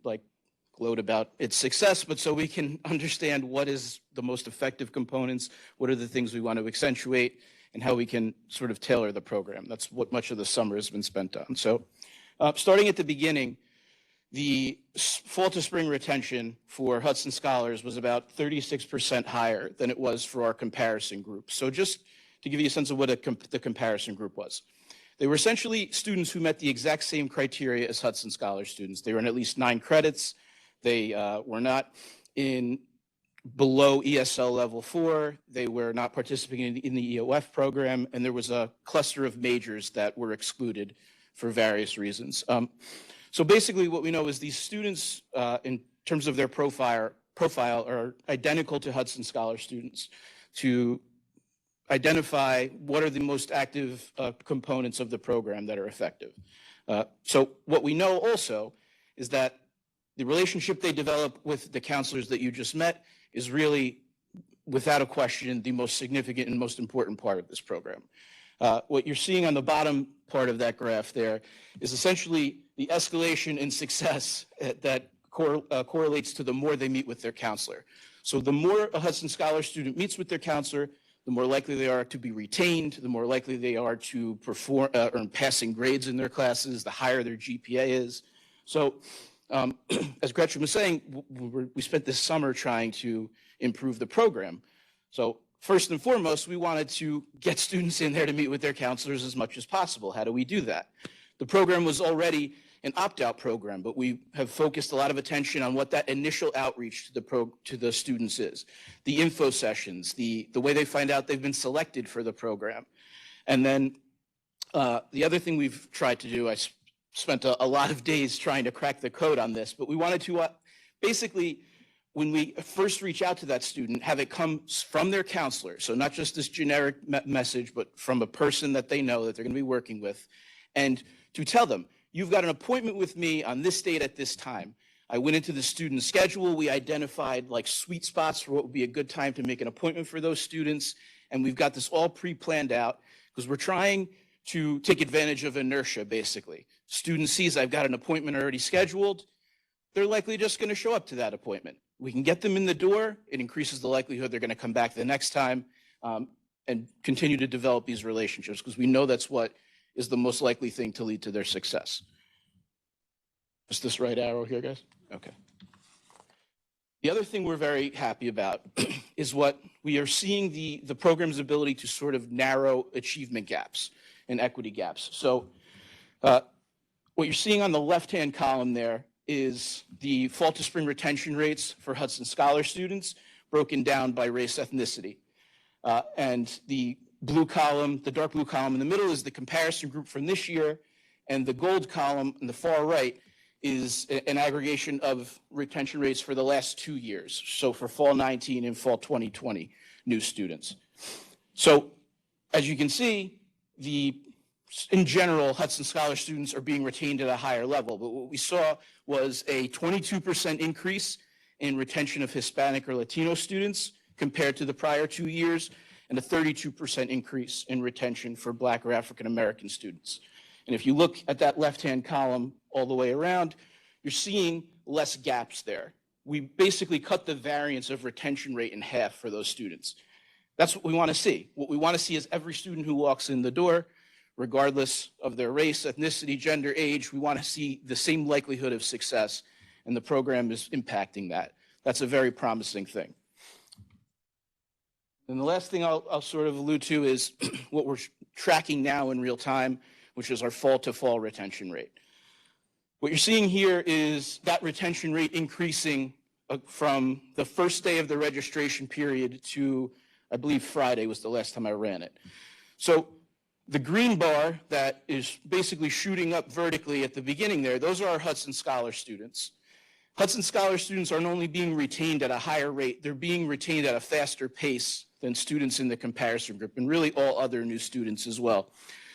gloat about its success, but so we can understand what is the most effective components, what are the things we want to accentuate, and how we can sort of tailor the program. That's what much of the summer has been spent on. So starting at the beginning, the fall to spring retention for Hudson Scholars was about 36% higher than it was for our comparison group. So just to give you a sense of what the comparison group was. They were essentially students who met the exact same criteria as Hudson Scholars students. They were in at least 9 credits. They were not below ESL level 4. They were not participating in the EOF program, and there was a cluster of majors that were excluded for various reasons. So basically what we know is these students, in terms of their profile are identical to Hudson Scholar students, to identify what are the most active components of the program that are effective. So what we know also is that the relationship they develop with the counselors that you just met is really, without a question, the most significant and most important part of this program. What you're seeing on the bottom part of that graph there is essentially the escalation in success that correlates to the more they meet with their counselor. So the more a Hudson Scholar student meets with their counselor, the more likely they are to be retained, the more likely they are to earn passing grades in their classes, the higher their GPA is. So as Gretchen was saying, we spent this summer trying to improve the program. So first and foremost, we wanted to get students in there to meet with their counselors as much as possible. How do we do that? The program was already an opt-out program, but we have focused a lot of attention on what that initial outreach to the students is. The info sessions, the way they find out they've been selected for the program. And then the other thing we've tried to do, I spent a lot of days trying to crack the code on this, but we wanted to basically, when we first reach out to that student, have it come from their counselor. So not just this generic message, but from a person that they know that they're going to be working with, and to tell them, you've got an appointment with me on this date at this time. I went into the student schedule. We identified like sweet spots for what would be a good time to make an appointment for those students. And we've got this all pre-planned out because we're trying to take advantage of inertia, basically. Student sees I've got an appointment already scheduled. They're likely just going to show up to that appointment. We can get them in the door. It increases the likelihood they're going to come back the next time and continue to develop these relationships because we know that's what is the most likely thing to lead to their success. Is this right arrow here, guys? Okay. The other thing we're very happy about is what we are seeing the program's ability to sort of narrow achievement gaps and equity gaps. So what you're seeing on the left-hand column there is the fall to spring retention rates for Hudson Scholar students broken down by race ethnicity. And the blue column, the dark blue column in the middle is the comparison group from this year, and the gold column in the far right is an aggregation of retention rates for the last 2 years. So for fall 19 and fall 2020 new students. So as you can see, in general, Hudson Scholar students are being retained at a higher level, but what we saw was a 22% increase in retention of Hispanic or Latino students compared to the prior 2 years, and a 32% increase in retention for Black or African American students. And if you look at that left-hand column all the way around, you're seeing less gaps there. We basically cut the variance of retention rate in half for those students. That's what we want to see. What we want to see is every student who walks in the door, regardless of their race, ethnicity, gender, age, we want to see the same likelihood of success, and the program is impacting that. That's a very promising thing. And the last thing I'll sort of allude to is what we're tracking now in real time, which is our fall to fall retention rate. What you're seeing here is that retention rate increasing from the first day of the registration period to, I believe Friday was the last time I ran it. So the green bar that is basically shooting up vertically at the beginning there, those are our Hudson Scholar students. Hudson Scholar students aren't only being retained at a higher rate, they're being retained at a faster pace than students in the comparison group, and really all other new students as well.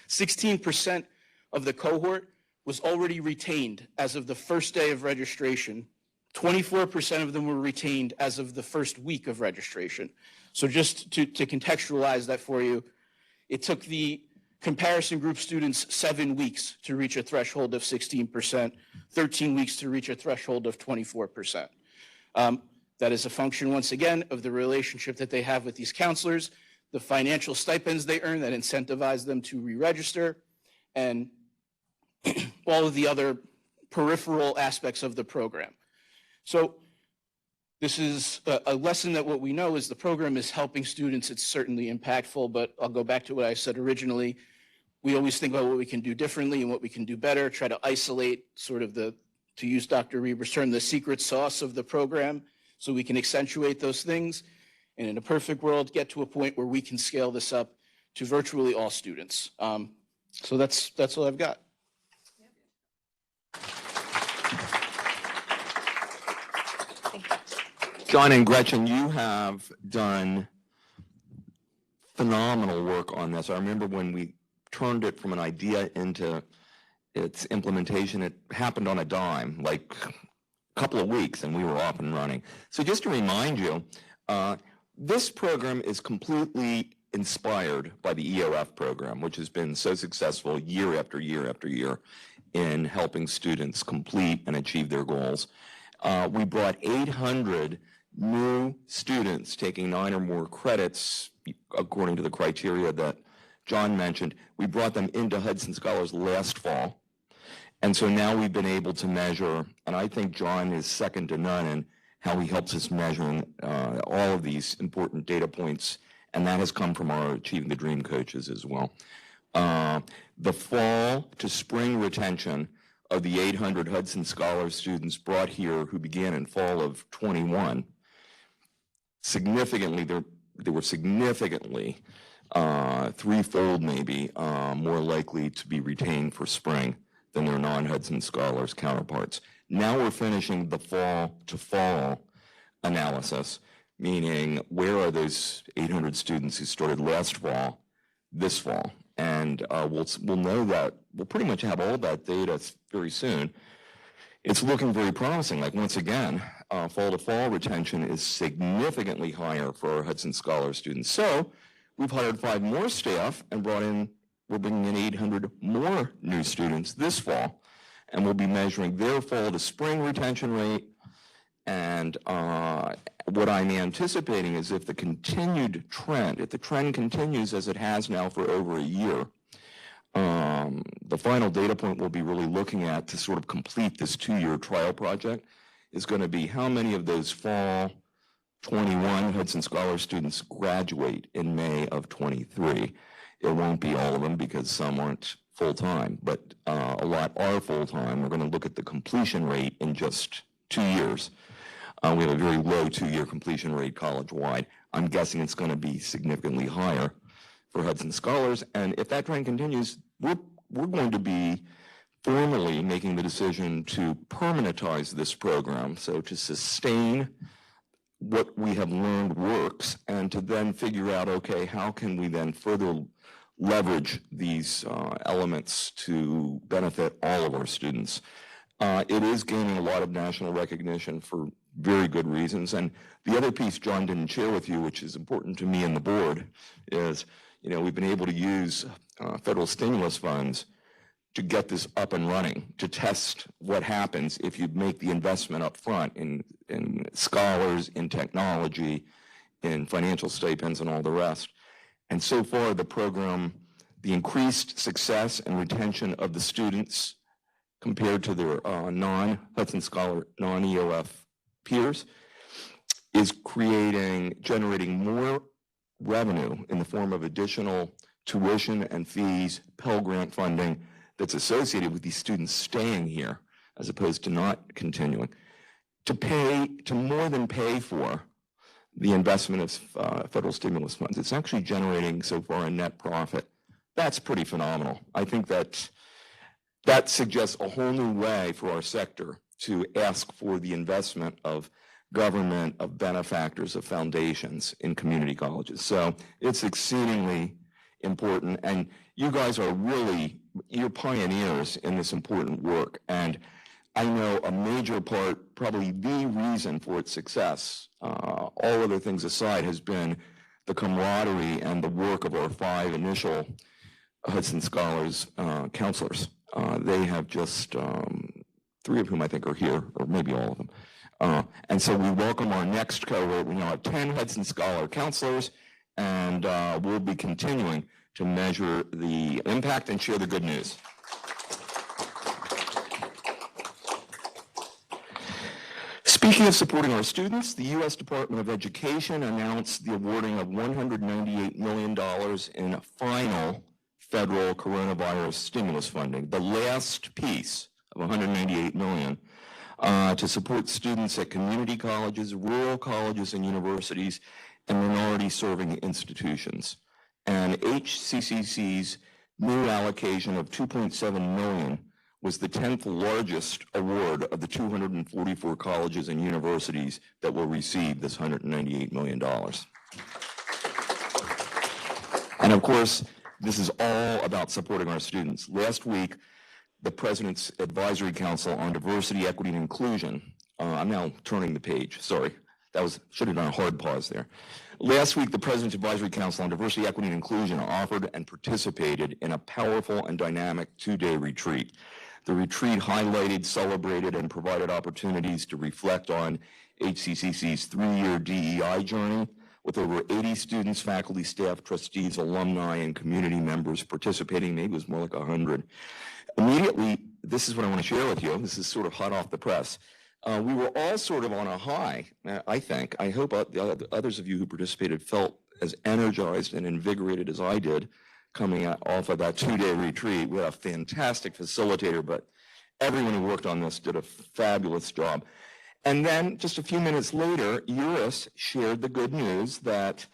16% of the cohort was already retained as of the first day of registration. 24% of them were retained as of the first week of registration. So just to contextualize that for you, it took the comparison group students 7 weeks to reach a threshold of 16%, 13 weeks to reach a threshold of 24%. That is a function, once again, of the relationship that they have with these counselors, the financial stipends they earn that incentivize them to re-register, and all of the other peripheral aspects of the program. So this is a lesson that what we know is the program is helping students. It's certainly impactful, but I'll go back to what I said originally. We always think about what we can do differently and what we can do better, try to isolate sort of the to use Dr. Reber's term, the secret sauce of the program, so we can accentuate those things, and in a perfect world, get to a point where we can scale this up to virtually all students. So that's all I've got. John and Gretchen, you have done phenomenal work on this. I remember when we turned it from an idea into its implementation, it happened on a dime, like a couple of weeks, and we were off and running. So just to remind you, this program is completely inspired by the EOF program, which has been so successful year after year after year in helping students complete and achieve their goals. We brought 800 new students taking 9 or more credits according to the criteria that John mentioned. We brought them into Hudson Scholars last fall. And so now we've been able to measure, and I think John is second to none in how he helps us measuring all of these important data points, and that has come from our Achieving the Dream coaches as well. The fall to spring retention of the 800 Hudson Scholar students brought here who began in fall of 21, significantly, they were significantly threefold maybe more likely to be retained for spring than their non-Hudson Scholars counterparts. Now we're finishing the fall to fall analysis, meaning where are those 800 students who started last fall, this fall? And we'll know that, we'll pretty much have all that data very soon. It's looking very promising. Like once again, fall to fall retention is significantly higher for our Hudson Scholar students. So we've hired 5 more staff and we're bringing in 800 more new students this fall. And we'll be measuring their fall to spring retention rate. And what I'm anticipating is if the trend continues as it has now for over a year, the final data point we'll be really looking at to sort of complete this 2-year trial project is going to be how many of those fall 21 Hudson Scholar students graduate in May of 23. It won't be all of them because some aren't full-time, but a lot are full-time. We're going to look at the completion rate in just 2 years. We have a very low 2-year completion rate college-wide. I'm guessing it's going to be significantly higher for Hudson Scholars, and if that trend continues, we're going to be formally making the decision to permanentize this program, so to sustain what we have learned works, and to then figure out, okay, how can we then further leverage these elements to benefit all of our students. It is gaining a lot of national recognition for very good reasons. And the other piece John didn't share with you, which is important to me and the board, is we've been able to use federal stimulus funds to get this up and running, to test what happens if you make the investment up front in scholars, in technology, in financial stipends, and all the rest. And so far, the program, the increased success and retention of the students compared to their non-Hudson Scholar, non-EOF peers is generating more revenue in the form of additional tuition and fees, Pell Grant funding that's associated with these students staying here as opposed to not continuing, to more than pay for the investment of federal stimulus funds. It's actually generating so far a net profit. That's pretty phenomenal. I think that suggests a whole new way for our sector to ask for the investment of government, of benefactors, of foundations in community colleges. So it's exceedingly important, and you guys are you're pioneers in this important work. And I know a major part, probably the reason for its success, all other things aside, has been the camaraderie and the work of our 5 initial Hudson Scholars counselors. They have just 3 of whom I think are here, or maybe all of them. And so we welcome our next cohort. We now have 10 Hudson Scholar counselors, and we'll be continuing to measure the impact and share the good news. Speaking of supporting our students, the U.S. Department of Education announced the awarding of $198 million in final federal coronavirus stimulus funding. The last piece of $198 million to support students at community colleges, rural colleges and universities, and minority-serving institutions. And HCCC's new allocation of $2.7 million was the 10th largest award of the 244 colleges and universities that will receive this $198 million. And of course, this is all about supporting our students. Last week, the President's Advisory Council on Diversity, Equity, and Inclusion, I'm now turning the page, sorry. Should have done a hard pause there. Last week, the President's Advisory Council on Diversity, Equity, and Inclusion offered and participated in a powerful and dynamic two-day retreat. The retreat highlighted, celebrated, and provided opportunities to reflect on HCCC's three-year DEI journey, with over 80 students, faculty, staff, trustees, alumni, and community members participating. Maybe it was more like 100. Immediately, this is what I want to share with you. This is sort of hot off the press. We were all sort of on a high, I think. I hope the others of you who participated felt as energized and invigorated as I did coming off of that two-day retreat. We had a fantastic facilitator, but everyone who worked on this did a fabulous job. And then just a few minutes later, URIS shared the good news that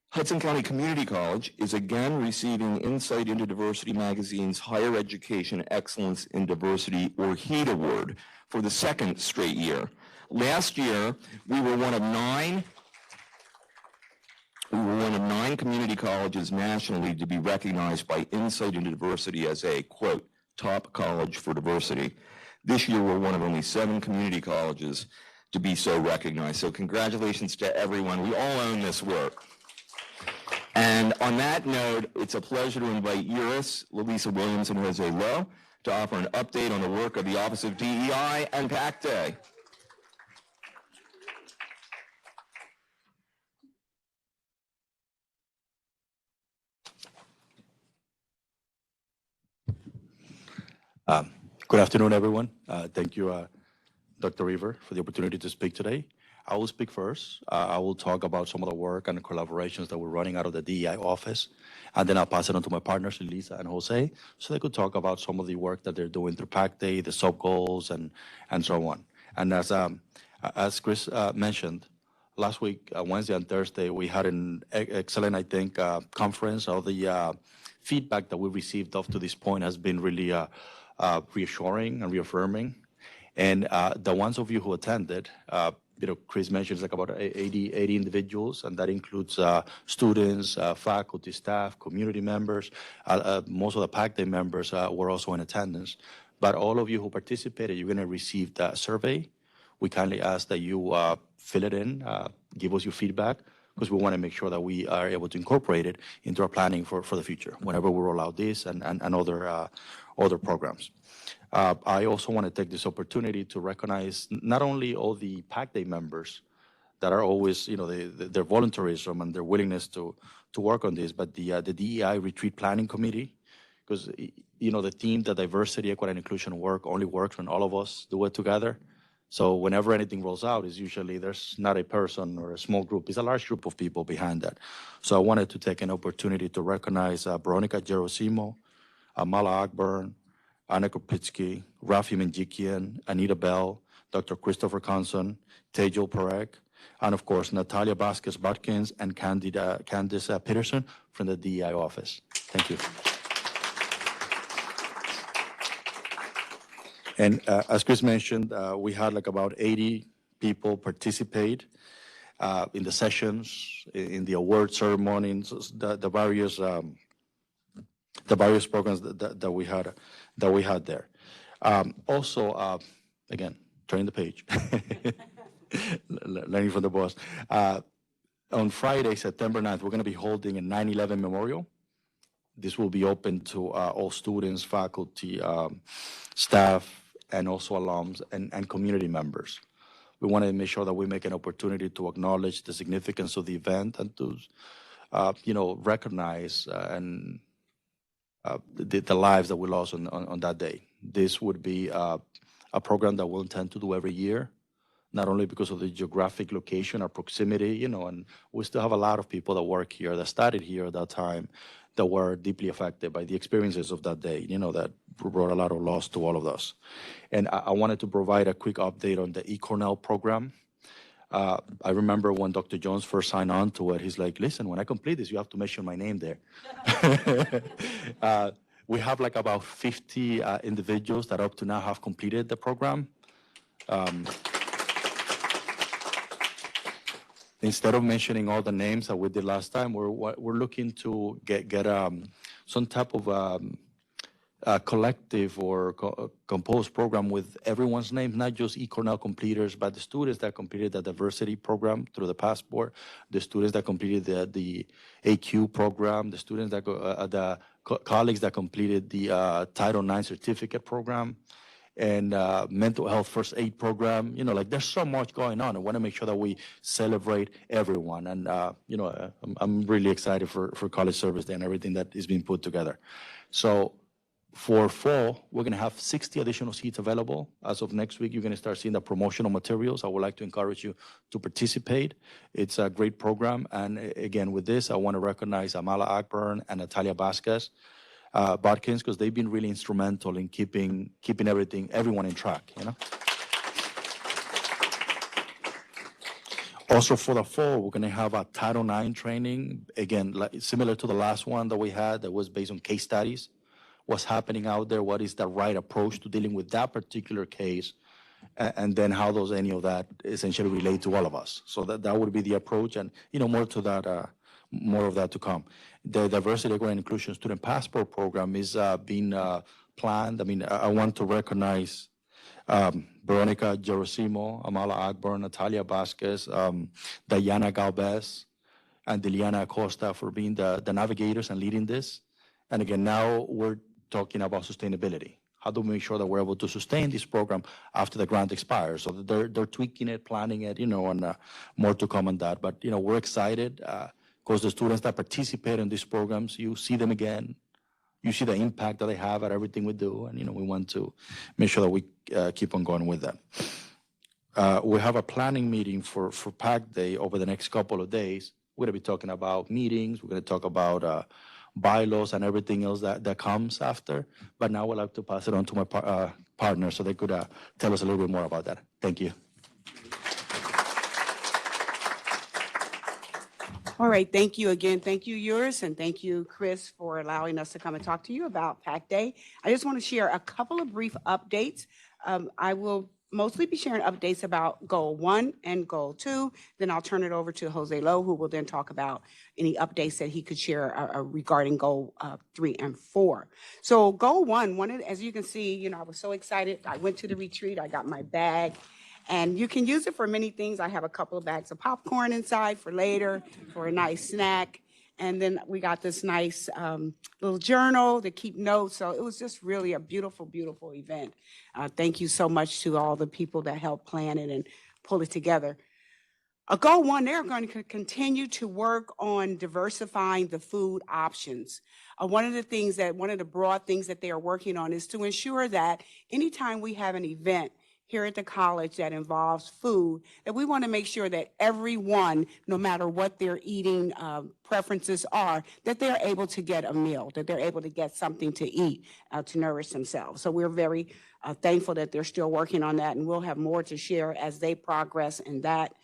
Hudson County Community College is again receiving Insight into Diversity magazine's Higher Education Excellence in Diversity, or HEAT Award, for the second straight year. Last year, we were one of nine community colleges nationally to be recognized by Insight into Diversity as a, quote, top college for diversity. This year, we're one of only 7 community colleges to be so recognized. So congratulations to everyone. We all own this work. And on that note, it's a pleasure to invite URIS, Lalisa Williams, and Jose Lowe to offer an update on the work of the Office of DEI and PAC Day. Good afternoon, everyone. Thank you, Dr. River, for the opportunity to speak today. I will speak first. I will talk about some of the work and the collaborations that we're running out of the DEI office, and then I'll pass it on to my partners, Lisa and Jose, so they could talk about some of the work that they're doing through PAC Day, the sub-goals, and so on. And as Chris mentioned, last week, Wednesday and Thursday, we had an excellent, I think, conference. All the feedback that we received up to this point has been really reassuring and reaffirming. And the ones of you who attended, Chris mentioned it's like about 80 individuals, and that includes students, faculty, staff, community members. Most of the PAC Day members were also in attendance. But all of you who participated, you're going to receive that survey. We kindly ask that you fill it in, give us your feedback, because we want to make sure that we are able to incorporate it into our planning for the future, whenever we roll out this and other programs. I also want to take this opportunity to recognize not only all the PAC Day members that are always, their volunteerism and their willingness to work on this, but the DEI Retreat Planning Committee, because, the theme, the diversity, equity, and inclusion work only works when all of us do it together. So whenever anything rolls out, it's usually there's not a person or a small group. It's a large group of people behind that. So I wanted to take an opportunity to recognize Veronica Gerosimo, Mala Akburn, Anna Kopitsky, Rafi Menjikian, Anita Bell, Dr. Christopher Conson, Tejal Parek, and of course, Natalia Vasquez-Bodkins and Candice Peterson from the DEI office. Thank you. And as Chris mentioned, we had like about 80 people participate in the sessions, in the award ceremonies, the various programs that we had there. Also, again, turning the page, learning from the boss. On Friday, September 9th, we're going to be holding a 9/11 memorial. This will be open to all students, faculty, staff, and also alums and community members. We want to make sure that we make an opportunity to acknowledge the significance of the event and to, recognize the lives that we lost on that day. This would be a program that we'll intend to do every year, not only because of the geographic location or proximity, and we still have a lot of people that work here, that studied here at that time, that were deeply affected by the experiences of that day, that brought a lot of loss to all of us. And I wanted to provide a quick update on the Cornell program. I remember when Dr. Jones first signed on to it, he's like, listen, when I complete this, you have to mention my name there. We have like about 50 individuals that up to now have completed the program. Instead of mentioning all the names that we did last time, we're looking to get some type of collective or composed program with everyone's name, not just Cornell completers, but the students that completed the diversity program through the passport, the students that completed the AQ program, the students that colleagues that completed the Title IX certificate program, and mental health first aid program. There's so much going on. I want to make sure that we celebrate everyone. And, I'm really excited for College Service Day and everything that is being put together. So for fall, we're going to have 60 additional seats available. As of next week, you're going to start seeing the promotional materials. I would like to encourage you to participate. It's a great program. And again, with this, I want to recognize Amala Akburn and Natalia Vasquez, Bodkins, because they've been really instrumental in keeping everyone in track, Also for the fall, we're going to have a Title IX training, again, similar to the last one that we had that was based on case studies. What's happening out there, what is the right approach to dealing with that particular case, and then how does any of that essentially relate to all of us. So that would be the approach, and more of that to come. The Diversity, Equity, and Inclusion Student Passport Program is being planned. I want to recognize Veronica Gerosimo, Amala Akbar, Natalia Vasquez, Diana Galvez, and Diliana Acosta for being the navigators and leading this. And again, now we're talking about sustainability. How do we make sure that we're able to sustain this program after the grant expires? So they're tweaking it, planning it, and more to come on that. But, we're excited because the students that participate in these programs, you see them again. You see the impact that they have at everything we do. And, we want to make sure that we keep on going with that. We have a planning meeting for PAC Day over the next couple of days. We're going to be talking about meetings. We're going to talk about bylaws and everything else that comes after. But now I'd like to pass it on to my partner so they could tell us a little bit more about that. Thank you. All right, thank you again. Thank you, yours, and thank you, Chris, for allowing us to come and talk to you about PAC Day. I just want to share a couple of brief updates. I will mostly be sharing updates about Goal 1 and Goal 2. Then I'll turn it over to Jose Lowe, who will then talk about any updates that he could share regarding Goal 3 and 4. So Goal 1, as you can see, I was so excited. I went to the retreat. I got my bag. And you can use it for many things. I have a couple of bags of popcorn inside for later, for a nice snack. And then we got this nice little journal to keep notes. So it was just really a beautiful, beautiful event. Thank you so much to all the people that helped plan it and pull it together. Goal 1, they're going to continue to work on diversifying the food options. One of the broad things that they are working on is to ensure that anytime we have an event here at the college that involves food, that we want to make sure that everyone, no matter what their eating preferences are, that they're able to get a meal, that they're able to get something to eat to nourish themselves. So we're very thankful that they're still working on that, and we'll have more to share as they progress in that.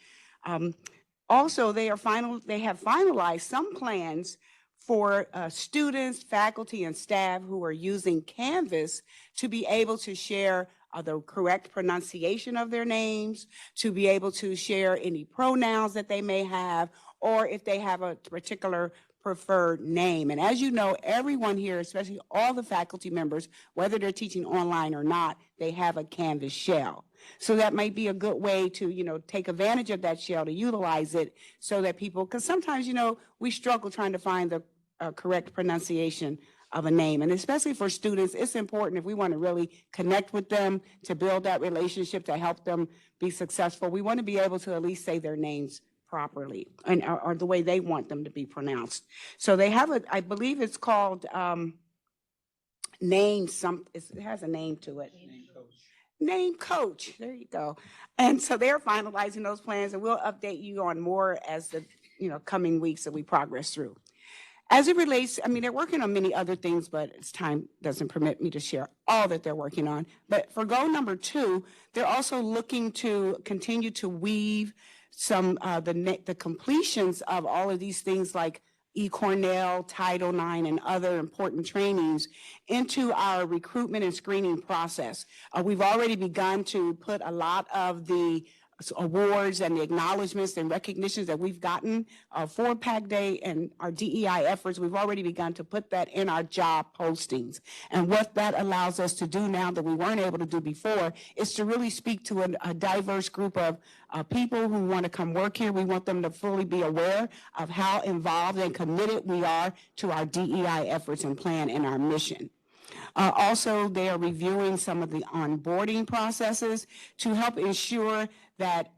Also, they have finalized some plans for students, faculty, and staff who are using Canvas to be able to share the correct pronunciation of their names, to be able to share any pronouns that they may have, or if they have a particular preferred name. And as you know, everyone here, especially all the faculty members, whether they're teaching online or not, they have a Canvas shell. So that might be a good way to, take advantage of that shell, to utilize it so that people, because sometimes, we struggle trying to find the correct pronunciation of a name. And especially for students, it's important if we want to really connect with them, to build that relationship, to help them be successful. We want to be able to at least say their names properly and or the way they want them to be pronounced. So they have I believe it's called it has a name to it. name coach. There you go. And so they're finalizing those plans, and we'll update you on more as the coming weeks that we progress through. As it relates, I mean, they're working on many other things, but it's time doesn't permit me to share all that they're working on. But for goal number 2, they're also looking to continue to weave some the completions of all of these things like Cornell, Title IX, and other important trainings into our recruitment and screening process. We've already begun to put a lot of the awards and the acknowledgments and recognitions that we've gotten for PAC Day and our DEI efforts. We've already begun to put that in our job postings. And what that allows us to do now that we weren't able to do before is to really speak to a diverse group of people who want to come work here. We want them to fully be aware of how involved and committed we are to our DEI efforts and plan and our mission. Also, they are reviewing some of the onboarding processes to help ensure that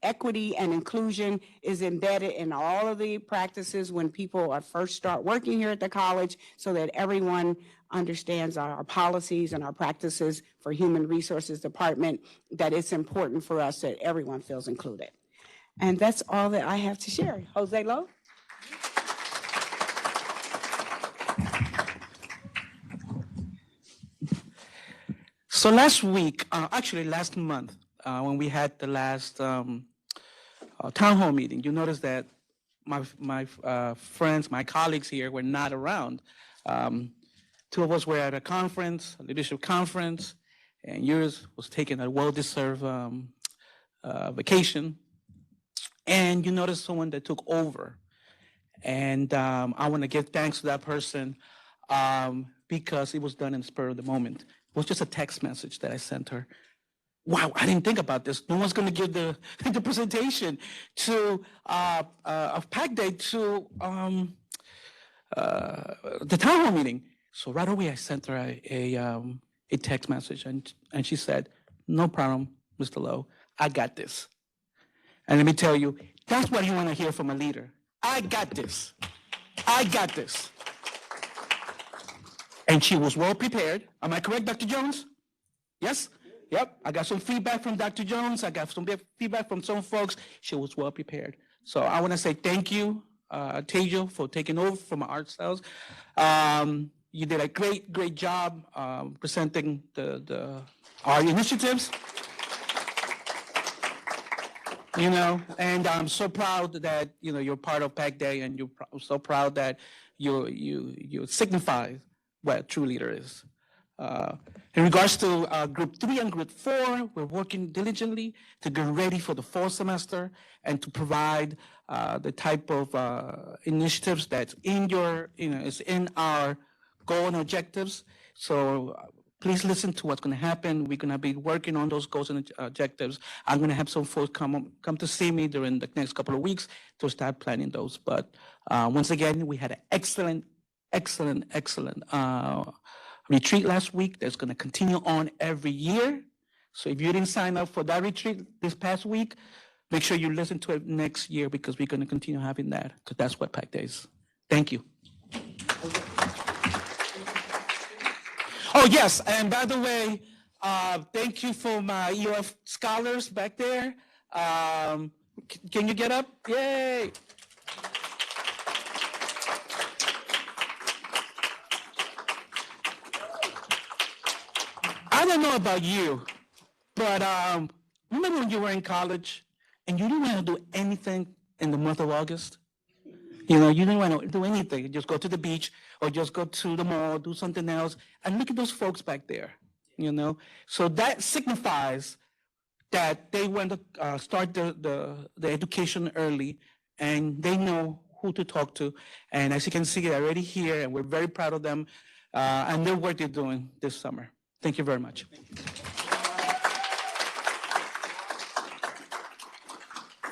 equity and inclusion is embedded in all of the practices when people first start working here at the college, so that everyone understands our policies and our practices for Human Resources Department, that it's important for us that everyone feels included. And that's all that I have to share. Jose Lo? So last week, actually last month, when we had the last town hall meeting, you notice that my friends, my colleagues here were not around. 2 of us were at a conference, a leadership conference, and yours was taking a well-deserved vacation. And you notice someone that took over. And I want to give thanks to that person because it was done in the spur of the moment. It was just a text message that I sent her. Wow, I didn't think about this. No one's going to give the presentation to of PAC Day to the town hall meeting. So right away, I sent her a text message, and she said, "No problem, Mr. Lowe, I got this." And let me tell you, that's what you want to hear from a leader. I got this. I got this. And she was well prepared. Am I correct, Dr. Jones? Yes? Yep. I got some feedback from Dr. Jones. I got some feedback from some folks. She was well prepared. So I want to say thank you, Tejo, for taking over from our art sales. You did a great job presenting our initiatives. And I'm so proud that you're part of PAC Day, and I'm so proud that you signify what a true leader is. In regards to Group 3 and Group 4, we're working diligently to get ready for the fall semester and to provide the type of initiatives that's in is in our goal and objectives. So please listen to what's going to happen. We're going to be working on those goals and objectives. I'm going to have some folks come to see me during the next couple of weeks to start planning those. But once again, we had an excellent retreat last week. That's going to continue on every year. So if you didn't sign up for that retreat this past week, make sure you listen to it next year, because we're going to continue having that, because that's what PAC Day is. Thank you. Oh, yes, and by the way, thank you for my EOF scholars back there. Can you get up? Yay! I don't know about you, but remember when you were in college and you didn't want to do anything in the month of August? You didn't want to do anything. Just go to the beach or just go to the mall, do something else. And look at those folks back there, So that signifies that they want to start the education early, and they know who to talk to. And as you can see, they're already here, and we're very proud of them and the work they're doing this summer. Thank you very much.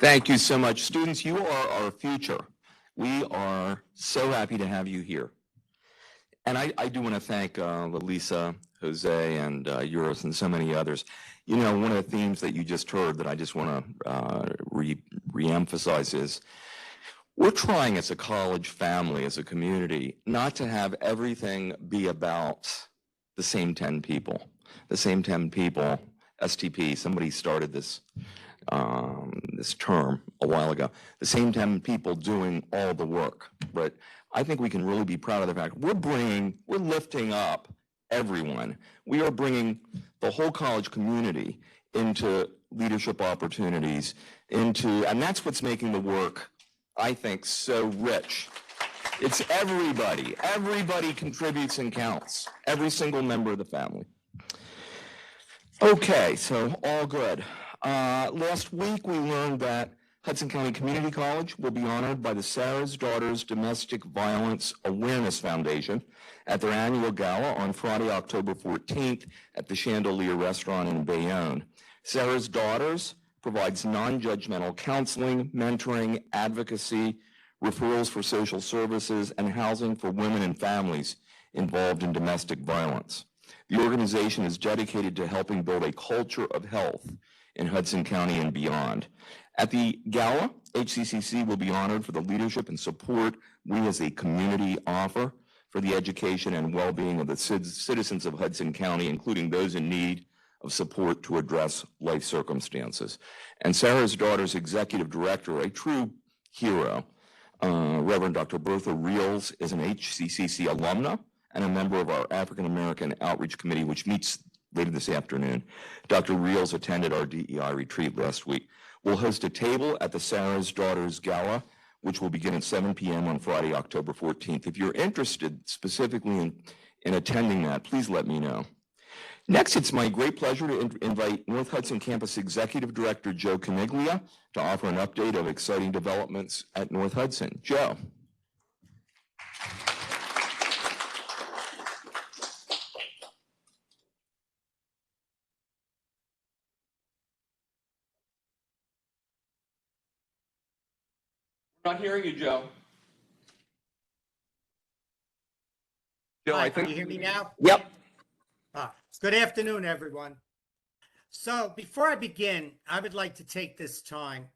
Thank you so much. Students, you are our future. We are so happy to have you here. And I do want to thank Lisa, Jose, and Euros, and so many others. One of the themes that you just heard that I just want to re-emphasize is we're trying as a college family, as a community, not to have everything be about the same 10 people. The same 10 people STP. Somebody started this this term a while ago. The same 10 people doing all the work. But I think we can really be proud of the fact we're lifting up everyone. We are bringing the whole college community into leadership opportunities, and that's what's making the work, I think, so rich. It's everybody. Everybody contributes and counts. Every single member of the family. Okay, so all good. Last week we learned that Hudson County Community College will be honored by the Sarah's Daughters Domestic Violence Awareness Foundation at their annual gala on Friday, October 14th at the Chandelier Restaurant in Bayonne. Sarah's Daughters provides non-judgmental counseling, mentoring, advocacy, referrals for social services, and housing for women and families involved in domestic violence. The organization is dedicated to helping build a culture of health in Hudson County and beyond. At the gala, HCCC will be honored for the leadership and support we as a community offer for the education and well-being of the citizens of Hudson County, including those in need of support to address life circumstances. And Sarah's Daughters Executive Director, a true hero, Reverend Dr. Bertha Reels, is an HCCC alumna and a member of our African American Outreach Committee, which meets later this afternoon. Dr. Reels attended our DEI retreat last week. We'll host a table at the Sarah's Daughters Gala, which will begin at 7 p.m. on Friday, October 14th. If you're interested specifically in attending that, please let me know. Next, it's my great pleasure to invite North Hudson Campus Executive Director Joe Caniglia to offer an update of exciting developments at North Hudson. Joe. Not hearing you, Joe. Joe, Hi, I think. can you hear me now? Yep. Good afternoon, everyone. So before I begin, I would like to take this time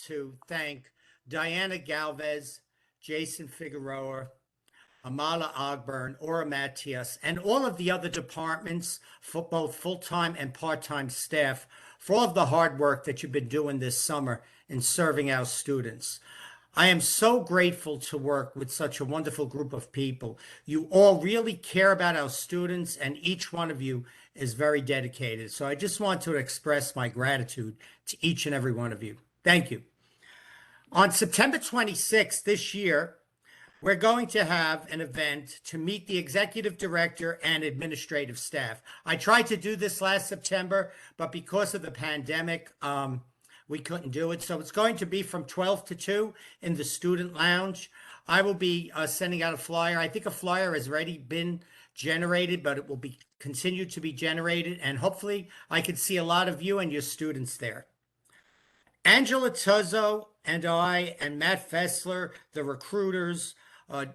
to thank Diana Galvez, Jason Figueroa, Amala Ogburn, Ora Matias, and all of the other departments, for both full-time and part-time staff, for all of the hard work that you've been doing this summer in serving our students. I am so grateful to work with such a wonderful group of people. You all really care about our students, and each one of you is very dedicated. So I just want to express my gratitude to each and every one of you. Thank you. On September 26th this year, we're going to have an event to meet the executive director and administrative staff. I tried to do this last September, but because of the pandemic, we couldn't do it. So it's going to be from 12 to 2 in the student lounge. I will be sending out a flyer. I think a flyer has already been generated, but it will be continued to be generated. And hopefully I could see a lot of you and your students there. Angela Tuzzo and I and Matt Fessler, the recruiters,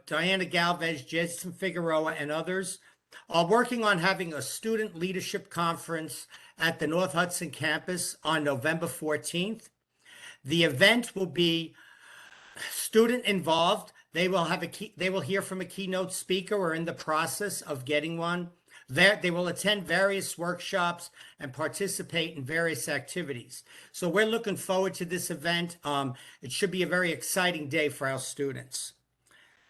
Diana Galvez, Jason Figueroa, and others are working on having a student leadership conference at the North Hudson campus on November 14th. The event will be student involved. They will hear from a keynote speaker. We're in the process of getting one. They will attend various workshops and participate in various activities. So we're looking forward to this event. It should be a very exciting day for our students.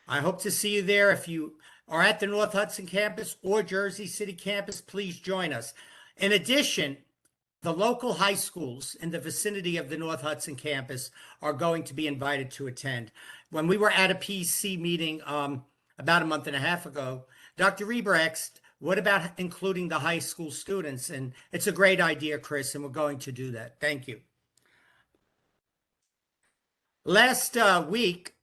I hope to see you there. If you are at the North Hudson campus or Jersey City campus, please join us. In addition, the local high schools in the vicinity of the North Hudson campus are going to be invited to attend. When we were at a PC meeting about a month and a half ago, Dr. Reber asked, what about including the high school students? And it's a great idea, Chris, and we're going to do that. Thank you. Last week,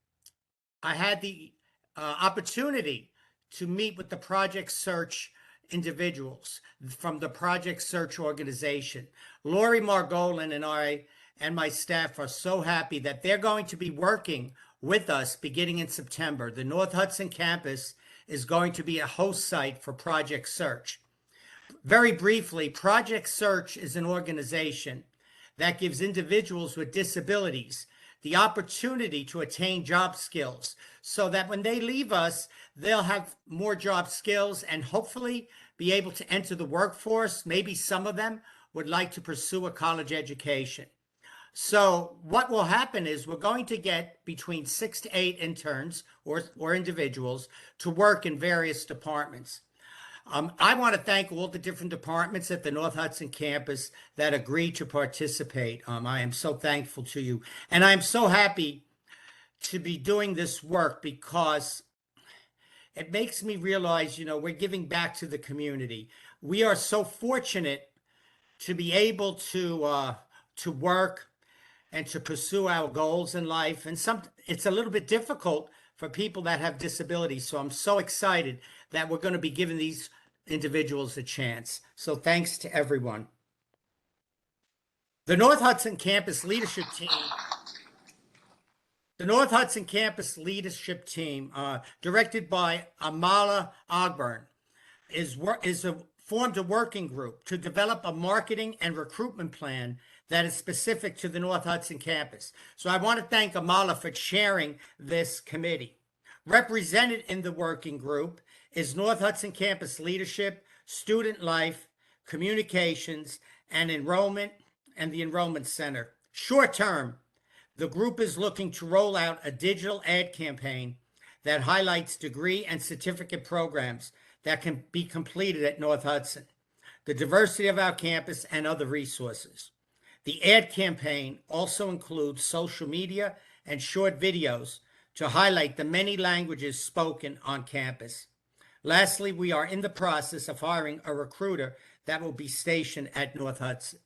I had the opportunity to meet with the Project Search individuals from the Project Search organization. Lori Margolin and I and my staff are so happy that they're going to be working with us beginning in September. The North Hudson campus is going to be a host site for Project Search. Very briefly, Project Search is an organization that gives individuals with disabilities the opportunity to attain job skills so that when they leave us, they'll have more job skills and hopefully be able to enter the workforce. Maybe some of them would like to pursue a college education. So what will happen is we're going to get between 6 to 8 interns or individuals to work in various departments. I want to thank all the different departments at the North Hudson campus that agreed to participate. I am so thankful to you. And I'm so happy to be doing this work because it makes me realize, we're giving back to the community. We are so fortunate to be able to work and to pursue our goals in life. And it's a little bit difficult for people that have disabilities. So I'm so excited that we're going to be giving these individuals a chance. So thanks to everyone. The North Hudson Campus Leadership Team, directed by Amala Ogburn, formed a working group to develop a marketing and recruitment plan that is specific to the North Hudson campus. So I want to thank Amala for chairing this committee. Represented in the working group is North Hudson Campus Leadership, Student Life, Communications, and Enrollment, and the Enrollment Center. Short term, the group is looking to roll out a digital ad campaign that highlights degree and certificate programs that can be completed at North Hudson, the diversity of our campus, and other resources. The ad campaign also includes social media and short videos to highlight the many languages spoken on campus. Lastly, we are in the process of hiring a recruiter that will be stationed at North Hudson.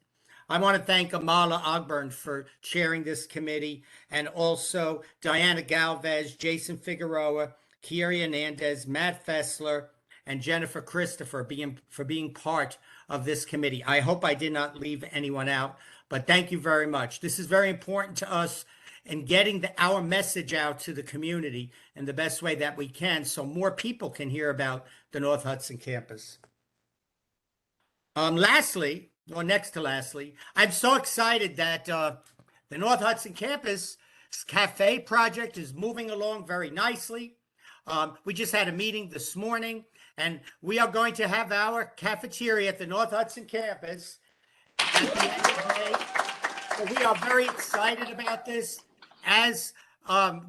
I want to thank Amala Ogburn for chairing this committee, and also Diana Galvez, Jason Figueroa, Kieri Hernandez, Matt Fessler, and Jennifer Christopher for being part of this committee. I hope I did not leave anyone out, but thank you very much. This is very important to us in getting our message out to the community in the best way that we can so more people can hear about the North Hudson campus. Lastly, or next to lastly, I'm so excited that the North Hudson campus cafe project is moving along very nicely. We just had a meeting this morning, and we are going to have our cafeteria at the North Hudson campus at the end of May. So we are very excited about this. As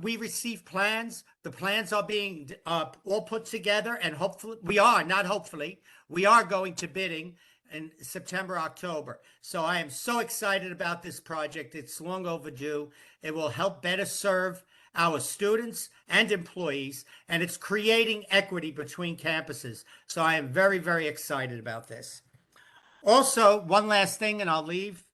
we receive plans, the plans are being all put together, and we are going to bidding in September, October. So I am so excited about this project. It's long overdue. It will help better serve our students and employees, and it's creating equity between campuses. So I am very, very excited about this. Also, one last thing, and I'll leave.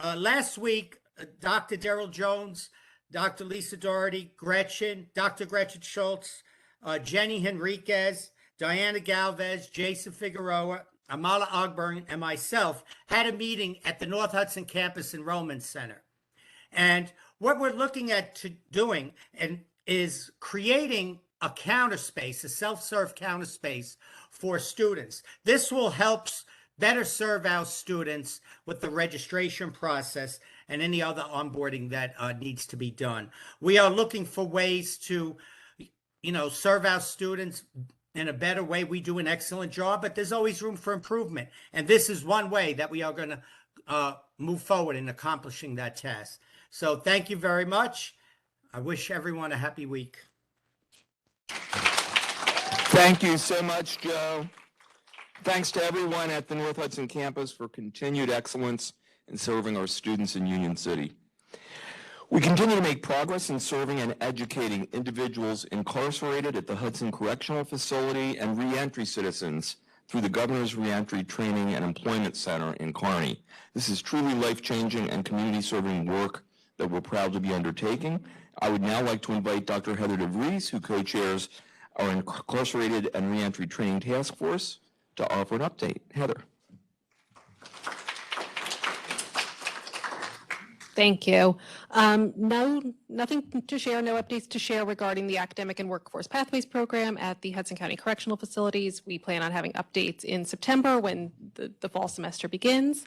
Last week, Dr. Daryl Jones, Dr. Lisa Doherty, Dr. Gretchen Schultz, Jenny Henriquez, Diana Galvez, Jason Figueroa, Amala Ogburn, and myself had a meeting at the North Hudson Campus Enrollment Center. And what we're looking at doing is creating a counter space, a self-serve counter space for students. This will help better serve our students with the registration process and any other onboarding that needs to be done. We are looking for ways to, serve our students in a better way. We do an excellent job, but there's always room for improvement. And this is one way that we are going to move forward in accomplishing that task. So thank you very much. I wish everyone a happy week. Thank you so much, Joe. Thanks to everyone at the North Hudson campus for continued excellence in serving our students in Union City. We continue to make progress in serving and educating individuals incarcerated at the Hudson Correctional Facility and reentry citizens through the Governor's Reentry Training and Employment Center in Kearney. This is truly life-changing and community-serving work that we're proud to be undertaking. I would now like to invite Dr. Heather DeVries, who co-chairs our Incarcerated and Reentry Training Task Force, to offer an update. Heather. Thank you. Nothing to share, no updates to share regarding the Academic and Workforce Pathways Program at the Hudson County Correctional Facilities. We plan on having updates in September when the fall semester begins.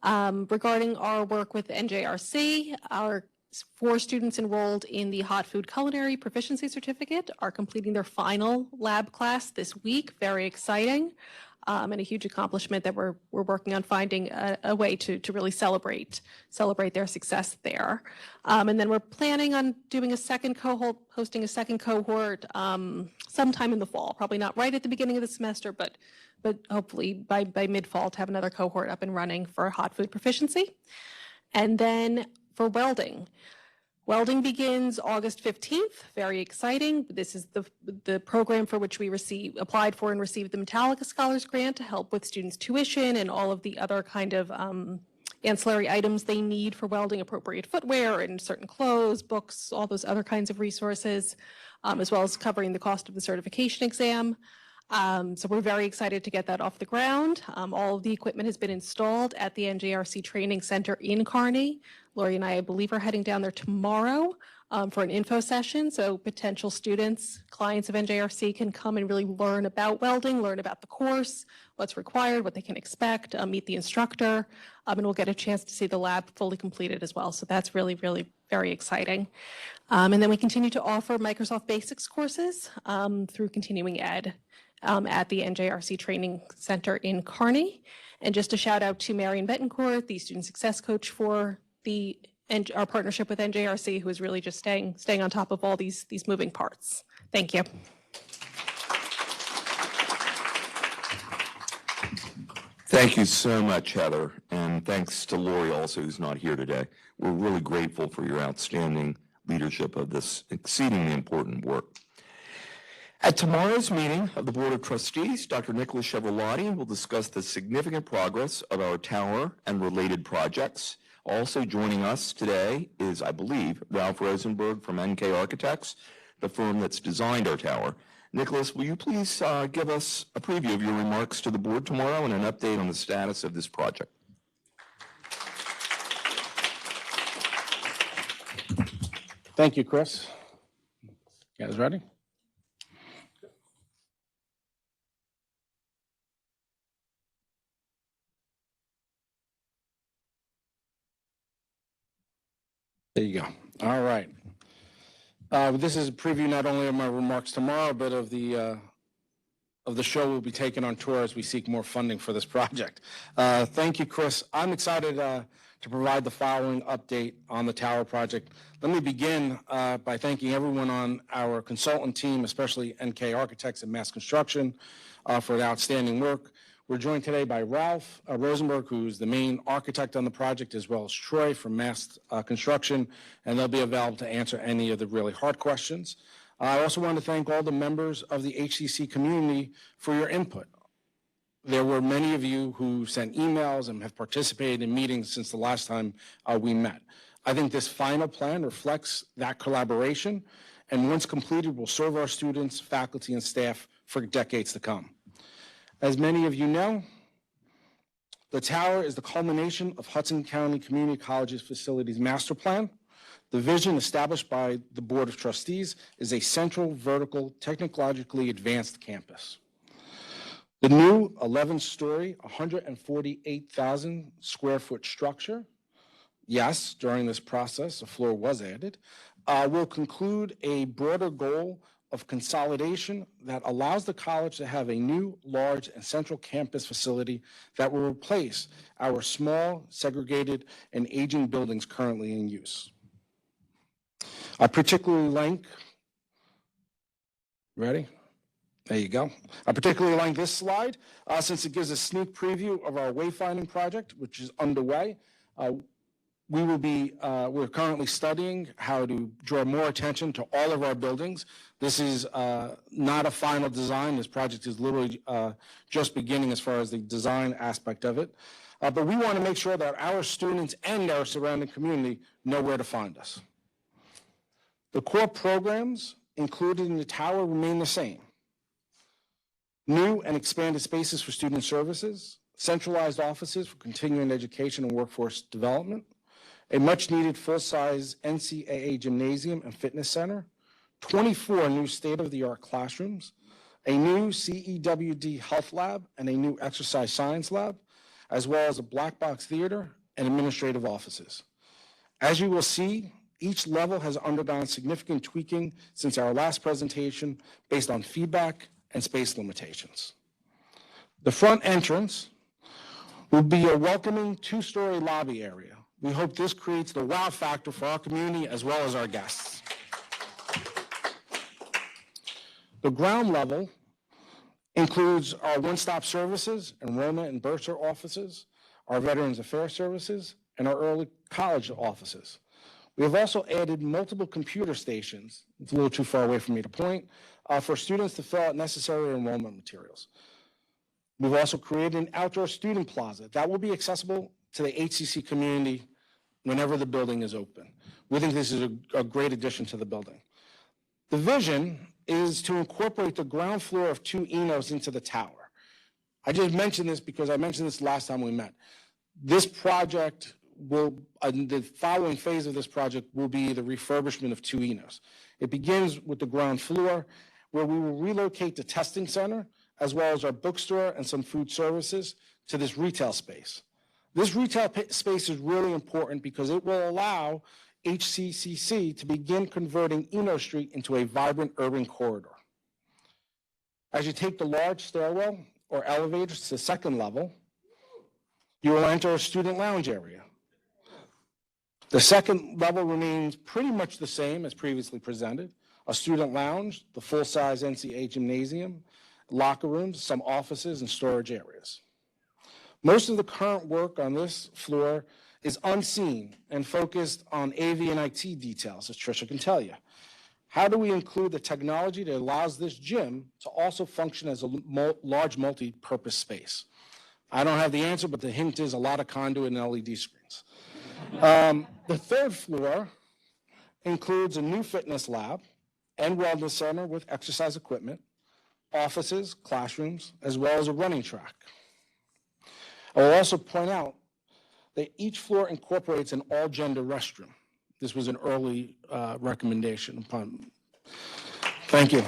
Regarding our work with NJRC, our 4 students enrolled in the Hot Food Culinary Proficiency Certificate are completing their final lab class this week. Very exciting. and a huge accomplishment that we're working on finding a way to really celebrate their success there. And then we're planning on doing a second cohort, hosting a second cohort sometime in the fall, probably not right at the beginning of the semester, but hopefully by mid-fall to have another cohort up and running for hot food proficiency. And then for welding. Welding begins August 15th, very exciting. This is the program for which we applied for and received the Metallica Scholars Grant to help with students' tuition and all of the other kind of ancillary items they need for welding, appropriate footwear and certain clothes, books, all those other kinds of resources, as well as covering the cost of the certification exam. So we're very excited to get that off the ground. All of the equipment has been installed at the NJRC Training Center in Kearney. Lori and I believe, are heading down there tomorrow for an info session. So potential students, clients of NJRC can come and really learn about welding, learn about the course, what's required, what they can expect, meet the instructor, and we'll get a chance to see the lab fully completed as well. So that's really, really very exciting. And then we continue to offer Microsoft Basics courses through Continuing Ed at the NJRC Training Center in Kearney. And just a shout out to Marion Betancourt, the student success coach for our partnership with NJRC, who is really just staying on top of all these moving parts. Thank you. Thank you so much, Heather, and thanks to Lori also, who's not here today. We're really grateful for your outstanding leadership of this exceedingly important work. At tomorrow's meeting of the Board of Trustees, Dr. Nicholas Chevrolotti will discuss the significant progress of our tower and related projects. Also joining us today is, I believe, Ralph Rosenberg from NK Architects, the firm that's designed our tower. Nicholas, will you please give us a preview of your remarks to the board tomorrow and an update on the status of this project? Thank you, Chris. You guys ready? There you go. All right. This is a preview not only of my remarks tomorrow, but of the show we'll be taking on tour as we seek more funding for this project. Thank you, Chris. I'm excited to provide the following update on the tower project. Let me begin by thanking everyone on our consultant team, especially NK Architects and Mass Construction, for the outstanding work. We're joined today by Ralph Rosenberg, who's the main architect on the project, as well as Troy from Mass Construction, and they'll be available to answer any of the really hard questions. I also want to thank all the members of the HCC community for your input. There were many of you who sent emails and have participated in meetings since the last time we met. I think this final plan reflects that collaboration, and once completed, will serve our students, faculty, and staff for decades to come. As many of you know, the tower is the culmination of Hudson County Community College's facilities master plan. The vision established by the Board of Trustees is a central, vertical, technologically advanced campus. The new 11-story, 148,000 square foot structure, yes, during this process, a floor was added, will conclude a broader goal of consolidation that allows the college to have a new, large, and central campus facility that will replace our small, segregated, and aging buildings currently in use. I particularly like, ready? There you go. I particularly like this slide since it gives a sneak preview of our wayfinding project, which is underway. We're currently studying how to draw more attention to all of our buildings. This is not a final design. This project is literally just beginning as far as the design aspect of it. But we want to make sure that our students and our surrounding community know where to find us. The core programs included in the tower remain the same. New and expanded spaces for student services, centralized offices for continuing education and workforce development, a much-needed full-size NCAA gymnasium and fitness center, 24 new state-of-the-art classrooms, a new CEWD health lab and a new exercise science lab, as well as a black box theater and administrative offices. As you will see, each level has undergone significant tweaking since our last presentation based on feedback and space limitations. The front entrance will be a welcoming two-story lobby area. We hope this creates the wow factor for our community as well as our guests. The ground level includes our one-stop services, enrollment and bursar offices, our Veterans Affairs services, and our early college offices. We have also added multiple computer stations, it's a little too far away for me to point, for students to fill out necessary enrollment materials. We've also created an outdoor student plaza that will be accessible to the HCC community whenever the building is open. We think this is a great addition to the building. The vision is to incorporate the ground floor of 2 Enos into the tower. I just mentioned this because I mentioned this last time we met. This project will, the following phase of this project will be the refurbishment of 2 Enos. It begins with the ground floor, where we will relocate the testing center, as well as our bookstore and some food services, to this retail space. This retail space is really important because it will allow HCCC to begin converting Eno Street into a vibrant urban corridor. As you take the large stairwell or elevators to the second level, you will enter a student lounge area. The second level remains pretty much the same as previously presented. A student lounge, the full-size NCA gymnasium, locker rooms, some offices, and storage areas. Most of the current work on this floor is unseen and focused on AV and IT details, as Tricia can tell you. How do we include the technology that allows this gym to also function as a large multi-purpose space? I don't have the answer, but the hint is a lot of conduit and LED screens. The third floor includes a new fitness lab and wellness center with exercise equipment, offices, classrooms, as well as a running track. I will also point out that each floor incorporates an all-gender restroom. This was an early recommendation. Thank you.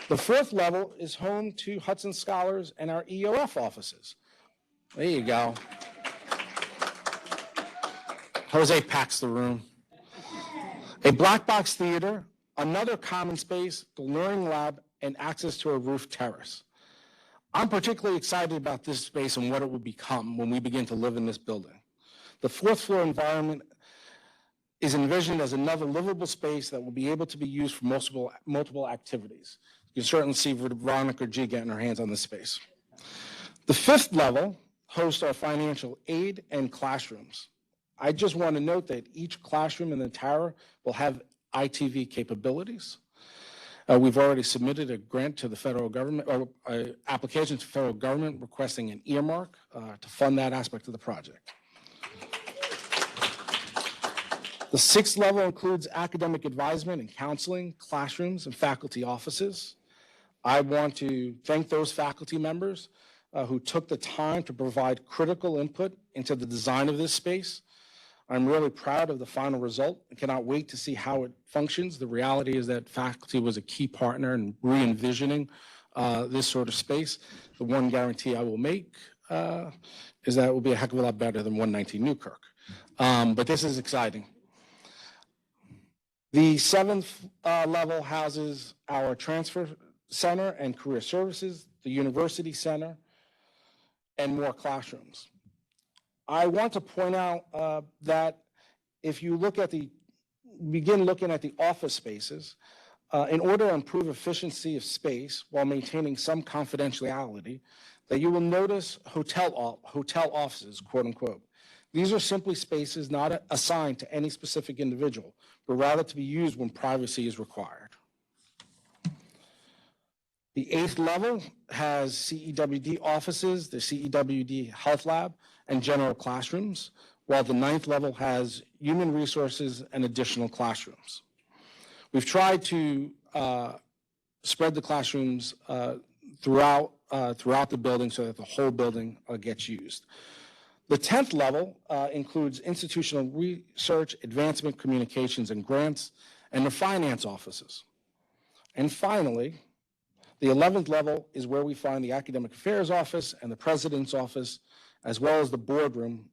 The fourth level is home to Hudson Scholars and our EOF offices. There you go. Jose packs the room. A black box theater, another common space, the learning lab, and access to a roof terrace. I'm particularly excited about this space and what it will become when we begin to live in this building. The fourth floor environment is envisioned as another livable space that will be able to be used for multiple activities. You can certainly see Veronica G getting her hands on this space. The fifth level hosts our financial aid and classrooms. I just want to note that each classroom in the tower will have ITV capabilities. We've already submitted a grant to the federal government, or application to the federal government requesting an earmark to fund that aspect of the project. The sixth level includes academic advisement and counseling, classrooms, and faculty offices. I want to thank those faculty members who took the time to provide critical input into the design of this space. I'm really proud of the final result and cannot wait to see how it functions. The reality is that faculty was a key partner in re-envisioning this sort of space. The one guarantee I will make is that it will be a heck of a lot better than 119 Newkirk. But this is exciting. The seventh level houses our transfer center and career services, the university center, and more classrooms. I want to point out that if you begin looking at the office spaces, in order to improve efficiency of space while maintaining some confidentiality, that you will notice hotel offices, quote unquote. These are simply spaces not assigned to any specific individual, but rather to be used when privacy is required. The eighth level has CEWD offices, the CEWD health lab, and general classrooms, while the ninth level has human resources and additional classrooms. We've tried to spread the classrooms throughout the building so that the whole building gets used. The 10th level includes institutional research, advancement, communications, and grants, and the finance offices. And finally, the 11th level is where we find the academic affairs office and the president's office, as well as the boardroom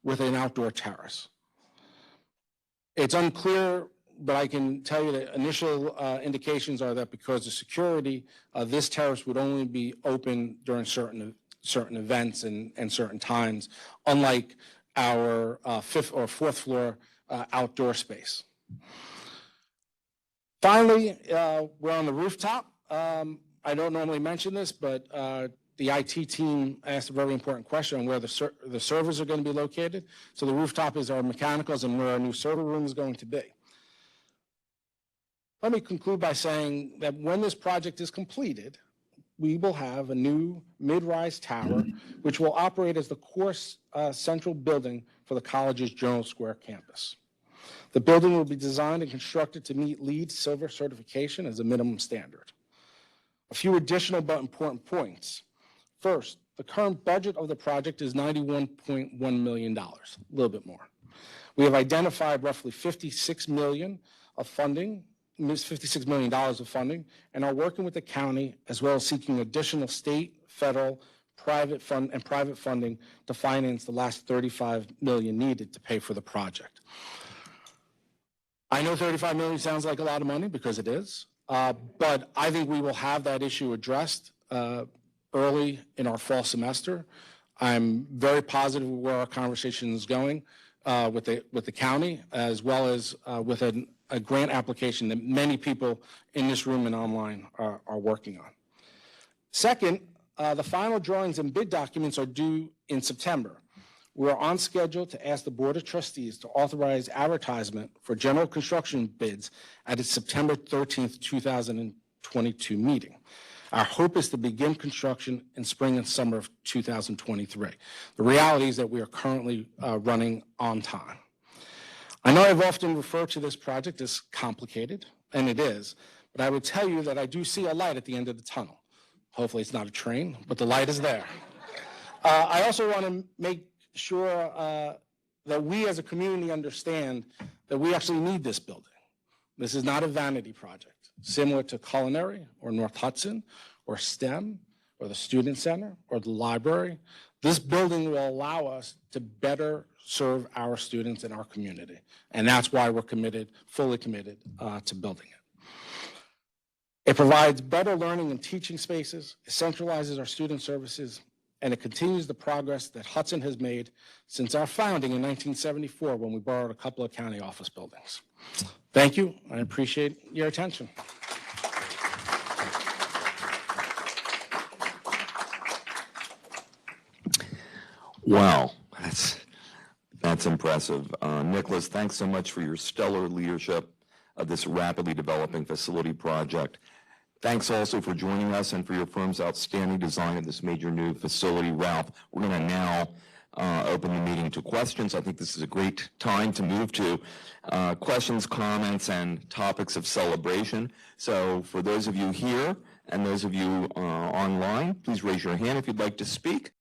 with an outdoor terrace. It's unclear but I can tell you that initial indications are that because of security, this terrace would only be open during certain events and certain times, unlike our fifth or fourth floor outdoor space. Finally, we're on the rooftop. I don't normally mention this, but the IT team asked a very important question on where the servers are going to be located. So the rooftop is our mechanicals and where our new server room is going to be. Let me conclude by saying that when this project is completed, we will have a new mid-rise tower, which will operate as the core central building for the college's Journal Square campus. The building will be designed and constructed to meet LEED Silver certification as a minimum standard. A few additional but important points. First, the current budget of the project is $91.1 million, a little bit more. We have identified roughly $56 million of funding, $56 million of funding, and are working with the county as well as seeking additional state, federal, private funding to finance the last $35 million needed to pay for the project. I know $35 million sounds like a lot of money because it is, but I think we will have that issue addressed early in our fall semester. I'm very positive where our conversation is going with the county, as well as with a grant application that many people in this room and online are working on. Second, the final drawings and bid documents are due in September. We're on schedule to ask the Board of Trustees to authorize advertisement for general construction bids at its September 13th, 2022 meeting. Our hope is to begin construction in spring and summer of 2023. The reality is that we are currently running on time. I know I've often referred to this project as complicated, and it is, but I would tell you that I do see a light at the end of the tunnel. Hopefully it's not a train, but the light is there. I also want to make sure that we as a community understand that we actually need this building. This is not a vanity project. Similar to culinary or North Hudson or STEM or the Student Center or the library, this building will allow us to better serve our students in our community. And that's why we're committed, fully committed to building it. It provides better learning and teaching spaces, it centralizes our student services, and it continues the progress that Hudson has made since our founding in 1974 when we borrowed a couple of county office buildings. Thank you. I appreciate your attention. Wow, that's impressive. Nicholas, thanks so much for your stellar leadership of this rapidly developing facility project. Thanks also for joining us and for your firm's outstanding design of this major new facility. Ralph, we're going to now open the meeting to questions. I think this is a great time to move to questions, comments, and topics of celebration. So for those of you here and those of you online, please raise your hand if you'd like to speak.